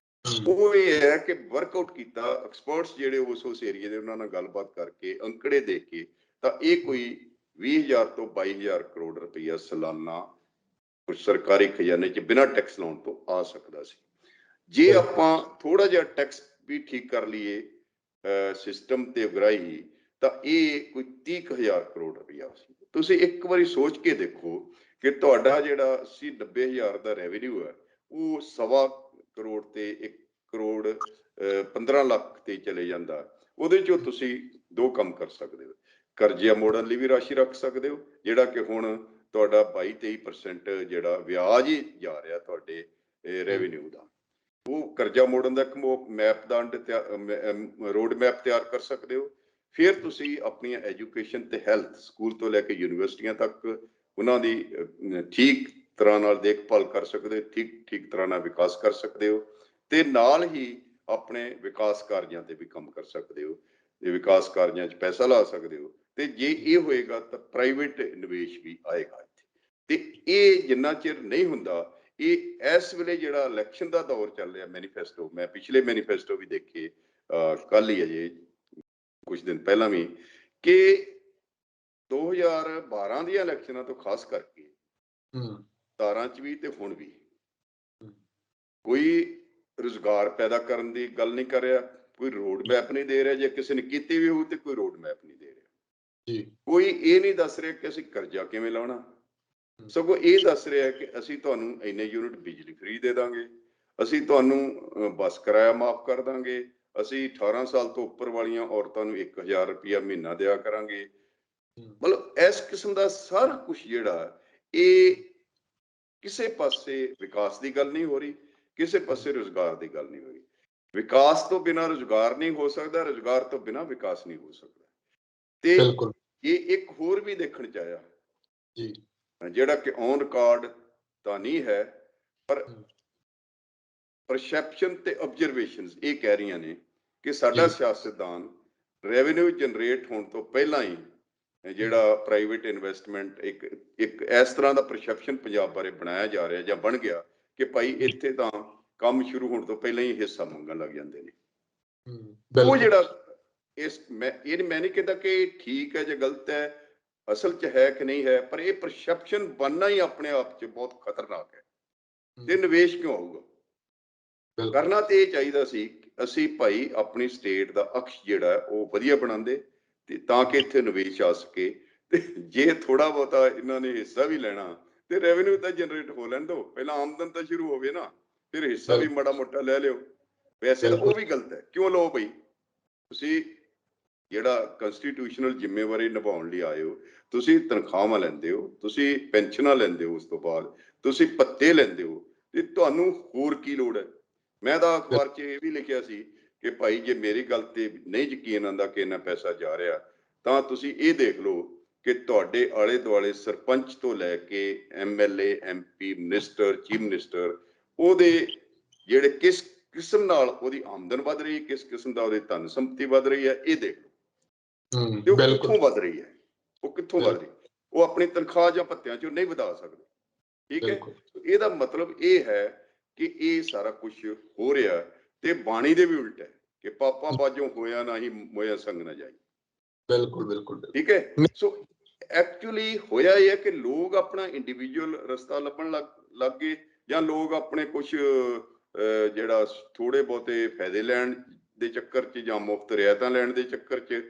ਉਹ ਇਹ ਹੈ ਕਿ ਵਰਕਆਊਟ ਕੀਤਾ ਐਕਸਪਰਟਸ ਜਿਹੜੇ ਉਸ ਏਰੀਏ ਦੇ, ਉਹਨਾਂ ਨਾਲ ਗੱਲਬਾਤ ਕਰਕੇ ਅੰਕੜੇ ਦੇਖ ਕੇ, ਤਾਂ ਇਹ ਕੋਈ 20,000 ਤੋਂ 22,000 ਕਰੋੜ ਰੁਪਈਆ ਸਾਲਾਨਾ ਸਰਕਾਰੀ ਖਜ਼ਾਨੇ 'ਚ ਬਿਨਾਂ ਟੈਕਸ ਲਾਉਣ ਤੋਂ ਆ ਸਕਦਾ ਸੀ। ਜੇ ਆਪਾਂ ਥੋੜਾ ਜਿਹਾ ਟੈਕਸ ਵੀ ਠੀਕ ਕਰ ਲਈਏ ਸਿਸਟਮ ਤੇ ਉਗਰਾਹੀ, ਤਾਂ ਇਹ ਕੋਈ 30,000 ਕਰੋੜ ਰੁਪਈਆ ਸੀ। ਤੁਸੀਂ ਇੱਕ ਵਾਰੀ ਸੋਚ ਕੇ ਦੇਖੋ ਕਿ ਤੁਹਾਡਾ ਜਿਹੜਾ 80-90 ਹਜ਼ਾਰ ਦਾ ਰੈਵਨਿਊ ਹੈ, ਉਹ 1.25 ਕਰੋੜ ਤੇ 1 ਕਰੋੜ 15 ਲੱਖ ਤੇ ਚਲੇ ਜਾਂਦਾ, ਉਹਦੇ ਚੋਂ ਤੁਸੀਂ ਦੋ ਕੰਮ ਕਰ ਸਕਦੇ ਹੋ। ਕਰਜ਼ਾ ਮੋੜਨ ਲਈ ਵੀ ਰਾਸ਼ੀ ਰੱਖ ਸਕਦੇ ਹੋ, ਜਿਹੜਾ ਕਿ ਹੁਣ ਤੁਹਾਡਾ 22-23% ਜਿਹੜਾ ਵਿਆਜ ਹੀ ਜਾ ਰਿਹਾ ਤੁਹਾਡੇ ਰੈਵਨਿਊ ਦਾ। ਉਹ ਕਰਜ਼ਾ ਮੋੜਨ ਦਾ ਇੱਕ ਮੈਪ ਦਾ ਰੋਡ ਮੈਪ ਤਿਆਰ ਕਰ ਸਕਦੇ ਹੋ। ਫਿਰ ਤੁਸੀਂ ਆਪਣੀਆਂ ਐਜੂਕੇਸ਼ਨ ਤੇ ਹੈਲਥ, ਸਕੂਲ ਤੋਂ ਲੈ ਕੇ ਯੂਨੀਵਰਸਿਟੀਆਂ ਤੱਕ ਉਹਨਾਂ ਦੀ ਠੀਕ ਤਰ੍ਹਾਂ ਨਾਲ ਦੇਖਭਾਲ ਕਰ ਸਕਦੇ ਹੋ, ਠੀਕ ਤਰ੍ਹਾਂ ਨਾਲ ਵਿਕਾਸ ਕਰ ਸਕਦੇ ਹੋ, ਤੇ ਨਾਲ ਹੀ ਆਪਣੇ ਵਿਕਾਸ ਕਾਰਜਾਂ ਤੇ ਵੀ ਕੰਮ ਕਰ ਸਕਦੇ ਹੋ, ਤੇ ਵਿਕਾਸ ਕਾਰਜਾਂ 'ਚ ਪੈਸਾ ਲਾ ਸਕਦੇ ਹੋ। ਤੇ ਜੇ ਇਹ ਹੋਏਗਾ ਤਾਂ ਪ੍ਰਾਈਵੇਟ ਨਿਵੇਸ਼ ਵੀ ਆਏਗਾ ਇੱਥੇ। ਤੇ ਇਹ ਜਿੰਨਾ ਚਿਰ ਨਹੀਂ ਹੁੰਦਾ, ਇਹ ਇਸ ਵੇਲੇ ਜਿਹੜਾ ਇਲੈਕਸ਼ਨ ਦਾ ਦੌਰ ਚੱਲ ਰਿਹਾ, ਮੈਨੀਫੈਸਟੋ, ਮੈਂ ਪਿਛਲੇ ਮੈਨੀਫੈਸਟੋ ਵੀ ਦੇਖੇ ਕੱਲ ਹੀ ਅਜੇ ਕੁਝ ਦਿਨ ਪਹਿਲਾਂ ਵੀ, ਕਿ 2012 ਦੀਆਂ ਇਲੈਕਸ਼ਨਾਂ ਤੋਂ ਖਾਸ ਕਰਕੇ 17 ਚ ਵੀ ਤੇ ਹੁਣ ਵੀ ਕੋਈ ਰੁਜ਼ਗਾਰ ਪੈਦਾ ਕਰਨ ਦੀ ਗੱਲ ਨਹੀਂ ਕਰ ਰਿਹਾ, ਕੋਈ ਰੋਡ ਮੈਪ ਨਹੀਂ ਦੇ ਰਿਹਾ, ਜੇ ਕਿਸੇ ਨੇ ਕੀਤੀ ਵੀ ਹੋਊ ਤੇ ਕੋਈ ਰੋਡ ਮੈਪ ਨਹੀਂ ਦੇ ਰਿਹਾ ਜੀ। ਕੋਈ ਇਹ ਨਹੀਂ ਦੱਸ ਰਿਹਾ ਕਿ ਅਸੀਂ ਕਰਜ਼ਾ ਕਿਵੇਂ ਲਾਉਣਾ, ਸਗੋਂ ਇਹ ਦੱਸ ਰਿਹਾ ਕਿ ਅਸੀਂ ਤੁਹਾਨੂੰ ਇੰਨੇ ਯੂਨਿਟ ਬਿਜਲੀ ਫ੍ਰੀ ਦੇ ਦਾਂਗੇ, ਅਸੀਂ ਤੁਹਾਨੂੰ ਬੱਸ ਕਿਰਾਇਆ ਮਾਫ ਕਰ ਦਾਂਗੇ, ਅਸੀਂ 18 ਸਾਲ ਤੋਂ ਉੱਪਰ ਵਾਲੀਆਂ ਔਰਤਾਂ ਨੂੰ 1000 ਰੁਪਇਆ ਮਹੀਨਾ ਦਿਆ ਕਰਾਂਗੇ। ਮਤਲਬ ਇਸ ਕਿਸਮ ਦਾ ਸਾਰਾ ਕੁਝ ਜਿਹੜਾ, ਇਹ ਕਿਸੇ ਪਾਸੇ ਵਿਕਾਸ ਦੀ ਗੱਲ ਨਹੀਂ ਹੋ ਰਹੀ, ਕਿਸੇ ਪਾਸੇ ਰੁਜ਼ਗਾਰ ਦੀ ਗੱਲ ਨਹੀਂ ਹੋ ਰਹੀ। ਵਿਕਾਸ ਤੋਂ ਬਿਨਾਂ ਰੁਜ਼ਗਾਰ ਨਹੀਂ ਹੋ ਸਕਦਾ, ਰੁਜ਼ਗਾਰ ਤੋਂ ਬਿਨਾਂ ਵਿਕਾਸ ਨਹੀਂ ਹੋ ਸਕਦਾ। ਤੇ ਇਹ ਇੱਕ ਹੋਰ ਵੀ ਦੇਖਣ ਚ ਆਇਆ ਜੀ, ਜਿਹੜਾ ਕਿ ਔਨ ਰਿਕਾਰਡ ਤਾਂ ਨਹੀਂ ਹੈ, ਪਰ ਪਰਸੈਪਸ਼ਨ ਤੇ ਆਬਜ਼ਰਵੇਸ਼ਨਸ ਇਹ ਕਹਿ ਰਹੀਆਂ ਨੇ ਕਿ ਸਾਡਾ ਸਿਆਸਤਦਾਨ ਰੈਵਨਿਊ ਜਨਰੇਟ ਹੋਣ ਤੋਂ ਪਹਿਲਾਂ ਹੀ ਜਿਹੜਾ ਪ੍ਰਾਈਵੇਟ ਇਨਵੈਸਟਮੈਂਟ ਇੱਕ ਇਸ ਤਰ੍ਹਾਂ ਦਾ ਪਰਸੈਪਸ਼ਨ ਪੰਜਾਬ ਬਾਰੇ ਬਣਾਇਆ ਜਾ ਰਿਹਾ ਜਾਂ ਬਣ ਗਿਆ ਕਿ ਭਾਈ ਇੱਥੇ ਤਾਂ ਕੰਮ ਸ਼ੁਰੂ ਹੋਣ ਤੋਂ ਪਹਿਲਾਂ ਹੀ ਹਿੱਸਾ ਮੰਗਣ ਲੱਗ ਜਾਂਦੇ ਨੇ। ਉਹ ਜਿਹੜਾ ਮੈਂ ਨਹੀਂ ਕਹਿੰਦਾ ਕਿ ਠੀਕ ਹੈ ਜਾਂ ਗਲਤ ਹੈ, ਅਸਲ 'ਚ ਹੈ ਕਿ ਨਹੀਂ ਹੈ, ਪਰ ਇਹ ਪਰਸੈਪਸ਼ਨ ਬਣਨਾ ਹੀ ਆਪਣੇ ਆਪ 'ਚ ਬਹੁਤ ਖਤਰਨਾਕ ਹੈ। ਤੇ ਨਿਵੇਸ਼ ਕਿਉਂ ਆਊਗਾ? ਕਰਨਾ ਤੇ ਇਹ ਚਾਹੀਦਾ ਸੀ ਅਸੀਂ ਭਾਈ ਆਪਣੀ ਸਟੇਟ ਦਾ ਅਕਸ਼ ਜਿਹੜਾ ਉਹ ਵਧੀਆ ਬਣਾਉਂਦੇ, ਤੇ ਤਾਂ ਕਿ ਇੱਥੇ ਨਿਵੇਸ਼ ਆ ਸਕੇ। ਤੇ ਜੇ ਥੋੜਾ ਬਹੁਤਾ ਇਹਨਾਂ ਨੇ ਹਿੱਸਾ ਵੀ ਲੈਣਾ ਤੇ ਰੈਵਨਿਊ ਤਾਂ ਜਨਰੇਟ ਹੋ ਲੈਣ ਦਿਓ, ਪਹਿਲਾਂ ਆਮਦਨ ਤਾਂ ਸ਼ੁਰੂ ਹੋਵੇ ਨਾ, ਫਿਰ ਹਿੱਸਾ ਵੀ ਮਾੜਾ ਮੋਟਾ ਲੈ ਲਿਓ। ਵੈਸੇ ਤਾਂ ਉਹ ਵੀ ਗਲਤ ਹੈ, ਕਿਉਂ ਲਓ ਬਈ? ਤੁਸੀਂ ਜਿਹੜਾ ਕੰਸਟੀਟਿਊਸ਼ਨਲ ਜ਼ਿੰਮੇਵਾਰੀ ਨਿਭਾਉਣ ਲਈ ਆਏ ਹੋ, ਤੁਸੀਂ ਤਨਖਾਹਾਂ ਲੈਂਦੇ ਹੋ, ਤੁਸੀਂ ਪੈਨਸ਼ਨਾਂ ਲੈਂਦੇ ਹੋ, ਉਸ ਤੋਂ ਬਾਅਦ ਤੁਸੀਂ ਭੱਤੇ ਲੈਂਦੇ ਹੋ, ਤੇ ਤੁਹਾਨੂੰ ਹੋਰ ਕੀ ਲੋੜ ਹੈ? ਮੈਂ ਤਾਂ ਅਖਬਾਰ 'ਚ ਇਹ ਵੀ ਲਿਖਿਆ ਸੀ ਕਿ ਭਾਈ ਜੇ ਮੇਰੀ ਗੱਲ ਤੇ ਨਹੀਂ ਯਕੀਨ ਆਉਂਦਾ ਕਿ ਇੰਨਾ ਪੈਸਾ ਜਾ ਰਿਹਾ, ਤਾਂ ਤੁਸੀਂ ਇਹ ਦੇਖ ਲਓ ਕਿ ਤੁਹਾਡੇ ਆਲੇ ਦੁਆਲੇ ਸਰਪੰਚ ਤੋਂ ਲੈ ਕੇ MLA, MP, minister, chief minister, ਉਹਦੇ ਜਿਹੜੇ ਕਿਸ ਕਿਸਮ ਨਾਲ ਉਹਦੀ ਆਮਦਨ ਵੱਧ ਰਹੀ ਹੈ, ਕਿਸ ਕਿਸਮ ਦਾ ਉਹਦੀ ਧਨ ਸੰਪਤੀ ਵੱਧ ਰਹੀ ਹੈ, ਇਹ ਦੇਖ ਲਓ। ਤੇ ਉਹ ਕਿੱਥੋਂ ਵੱਧ ਰਹੀ ਹੈ? ਉਹ ਕਿੱਥੋਂ ਵੱਧ ਰਹੀ? ਉਹ ਆਪਣੀ ਤਨਖਾਹ ਜਾਂ ਭੱਤਿਆਂ 'ਚੋਂ ਨਹੀਂ ਵਧਾ ਸਕਦੇ। ਠੀਕ ਹੈ, ਇਹਦਾ ਮਤਲਬ ਇਹ ਹੈ ਕਿ ਇਹ ਸਾਰਾ ਕੁਝ ਹੋ ਰਿਹਾ ਤੇ ਬਾਣੀ ਦੇ ਵੀ ਉਲਟ ਹੈ ਕਿ ਪਾਪਾਂ ਬਾਝੋਂ ਹੋਇਆ ਨਾ ਹੀ ਮੋਇਆ ਸੰਗ ਨਾ ਜਾਈ। ਬਿਲਕੁਲ ਠੀਕ ਹੈ। ਸੋ ਐਕਚੁਅਲੀ ਹੋਇਆ ਇਹ ਹੈ ਕਿ ਲੋਕ ਆਪਣਾ ਇੰਡੀਵਿਜੂਅਲ ਰਸਤਾ ਲੱਭਣ ਲੱਗ ਗਏ, ਜਾਂ ਲੋਕ ਆਪਣੇ ਕੁਝ ਜਿਹੜਾ ਥੋੜੇ ਬਹੁਤੇ ਫਾਇਦੇ ਲੈਣ ਦੇ ਚੱਕਰ 'ਚ ਜਾਂ ਮੁਫਤ ਰਿਆਇਤਾਂ ਲੈਣ ਦੇ ਚੱਕਰ 'ਚ,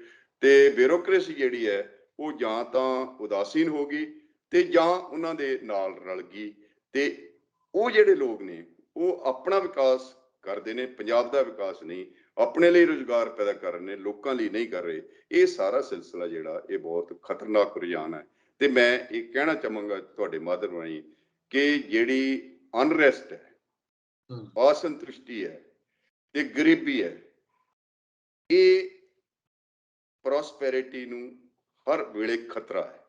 ਤੇ ਬਿਊਰੋਕ੍ਰੇਸੀ ਜਿਹੜੀ ਹੈ ਉਹ ਜਾਂ ਤਾਂ ਉਦਾਸੀਨ ਹੋ ਗਈ ਤੇ ਜਾਂ ਉਹਨਾਂ ਦੇ ਨਾਲ ਰਲ ਗਈ, ਤੇ ਉਹ ਜਿਹੜੇ ਲੋਕ ਨੇ ਉਹ ਆਪਣਾ ਵਿਕਾਸ ਕਰਦੇ ਨੇ, ਪੰਜਾਬ ਦਾ ਵਿਕਾਸ ਨਹੀਂ, ਆਪਣੇ ਲਈ ਰੁਜ਼ਗਾਰ ਪੈਦਾ ਕਰ ਰਹੇ ਨੇ, ਲੋਕਾਂ ਲਈ ਨਹੀਂ ਕਰ ਰਹੇ। ਇਹ ਸਾਰਾ ਸਿਲਸਿਲਾ ਜਿਹੜਾ ਇਹ ਬਹੁਤ ਖਤਰਨਾਕ ਰੁਝਾਨ ਹੈ। ਤੇ ਮੈਂ ਇਹ ਕਹਿਣਾ ਚਾਹਾਂਗਾ ਤੁਹਾਡੇ ਮਾਧਿਅਮ ਰਾਹੀਂ ਕਿ ਜਿਹੜੀ ਅਨਰੈਸਟ ਹੈ, ਅਸੰਤੁਸ਼ਟੀ ਹੈ ਤੇ ਗਰੀਬੀ ਹੈ, ਇਹ ਪ੍ਰੋਸਪੈਰਿਟੀ ਨੂੰ ਹਰ ਵੇਲੇ ਖਤਰਾ ਹੈ।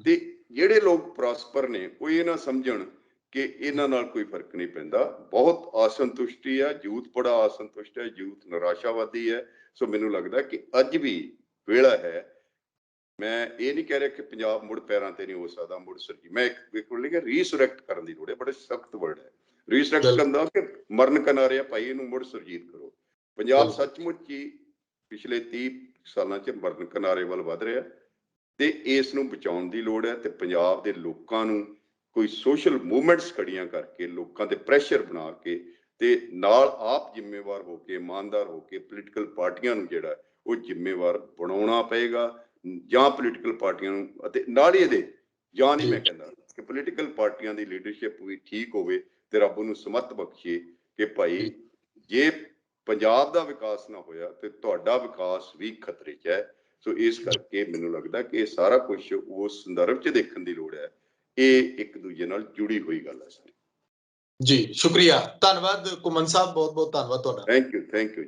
ਤੇ ਜਿਹੜੇ ਲੋਕ ਪ੍ਰੋਸਪਰ ਨੇ ਉਹ ਇਹ ਨਾ ਸਮਝਣ ਕਿ ਇਹਨਾਂ ਨਾਲ ਕੋਈ ਫਰਕ ਨਹੀਂ ਪੈਂਦਾ। ਬਹੁਤ ਅਸੰਤੁਸ਼ਟੀ ਹੈ, ਯੂਥ ਬੜਾ ਅਸੰਤੁਸ਼ਟ ਹੈ, ਯੂਥ ਨਿਰਾਸ਼ਾਵਾਦੀ ਹੈ। ਸੋ ਮੈਨੂੰ ਲੱਗਦਾ ਕਿ ਅੱਜ ਵੀ ਵੇਲਾ ਹੈ, ਮੈਂ ਇਹ ਨਹੀਂ ਕਹਿ ਰਿਹਾ ਕਿ ਪੰਜਾਬ ਮੁੜ ਪੈਰਾਂ ਤੇ ਨਹੀਂ ਹੋ ਸਕਦਾ, ਮੁੜ ਮੈਂ ਇੱਕ ਲਿਖਿਆ ਰੀਸਰੈਕਟ ਕਰਨ ਦੀ ਲੋੜ ਹੈ, ਬੜਾ ਸਖਤ ਵਰਡ ਹੈ ਰੀਸਰੈਕਟ ਕਰਨ ਦਾ, ਕਿ ਮਰਨ ਕਿਨਾਰਿਆ ਭਾਈ ਇਹਨੂੰ ਮੁੜ ਸੁਰਜੀਤ ਕਰੋ। ਪੰਜਾਬ ਸੱਚਮੁੱਚ ਹੀ ਪਿਛਲੇ 30 ਸਾਲਾਂ 'ਚ ਮਰਨ ਕਿਨਾਰੇ ਵੱਲ ਵੱਧ ਰਿਹਾ ਤੇ ਇਸ ਨੂੰ ਬਚਾਉਣ ਦੀ ਲੋੜ ਹੈ। ਤੇ ਪੰਜਾਬ ਦੇ ਲੋਕਾਂ ਨੂੰ ਕੋਈ ਸੋਸ਼ਲ ਮੂਵਮੈਂਟਸ ਖੜੀਆਂ ਕਰਕੇ, ਲੋਕਾਂ ਤੇ ਪ੍ਰੈਸ਼ਰ ਬਣਾ ਕੇ, ਤੇ ਨਾਲ ਆਪ ਜ਼ਿੰਮੇਵਾਰ ਹੋ ਕੇ, ਇਮਾਨਦਾਰ ਹੋ ਕੇ ਪੋਲੀਟੀਕਲ ਪਾਰਟੀਆਂ ਨੂੰ ਜਿਹੜਾ ਉਹ ਜ਼ਿੰਮੇਵਾਰ ਬਣਾਉਣਾ ਪਏਗਾ, ਜਾਂ ਪੋਲੀਟੀਕਲ ਪਾਰਟੀਆਂ ਨੂੰ, ਅਤੇ ਨਾਲ ਹੀ ਇਹਦੇ ਜਾਂ ਨਹੀਂ, ਮੈਂ ਕਹਿੰਦਾ ਕਿ ਪੋਲੀਟੀਕਲ ਪਾਰਟੀਆਂ ਦੀ ਲੀਡਰਸ਼ਿਪ ਵੀ ਠੀਕ ਹੋਵੇ ਤੇ ਰੱਬ ਨੂੰ ਸਮੱਤ ਬਖਸ਼ੇ ਕਿ ਭਾਈ ਜੇ ਪੰਜਾਬ ਦਾ ਵਿਕਾਸ ਨਾ ਹੋਇਆ ਤੇ ਤੁਹਾਡਾ ਵਿਕਾਸ ਵੀ ਖਤਰੇ 'ਚ ਹੈ। ਸੋ ਇਸ ਕਰਕੇ ਮੈਨੂੰ ਲੱਗਦਾ ਕਿ ਇਹ ਸਾਰਾ ਕੁਝ ਉਸ ਸੰਦਰਭ 'ਚ ਦੇਖਣ ਦੀ ਲੋੜ ਹੈ। ਇਹ ਇੱਕ ਦੂਜੇ ਨਾਲ ਜੁੜੀ ਹੋਈ ਗੱਲ ਹੈ ਸਾਰੀ।
ਜੀ ਸ਼ੁਕਰੀਆ, ਧੰਨਵਾਦ ਘੁੰਮਣ ਸਾਹਿਬ, ਬਹੁਤ ਬਹੁਤ ਧੰਨਵਾਦ ਤੁਹਾਡਾ।
Thank you.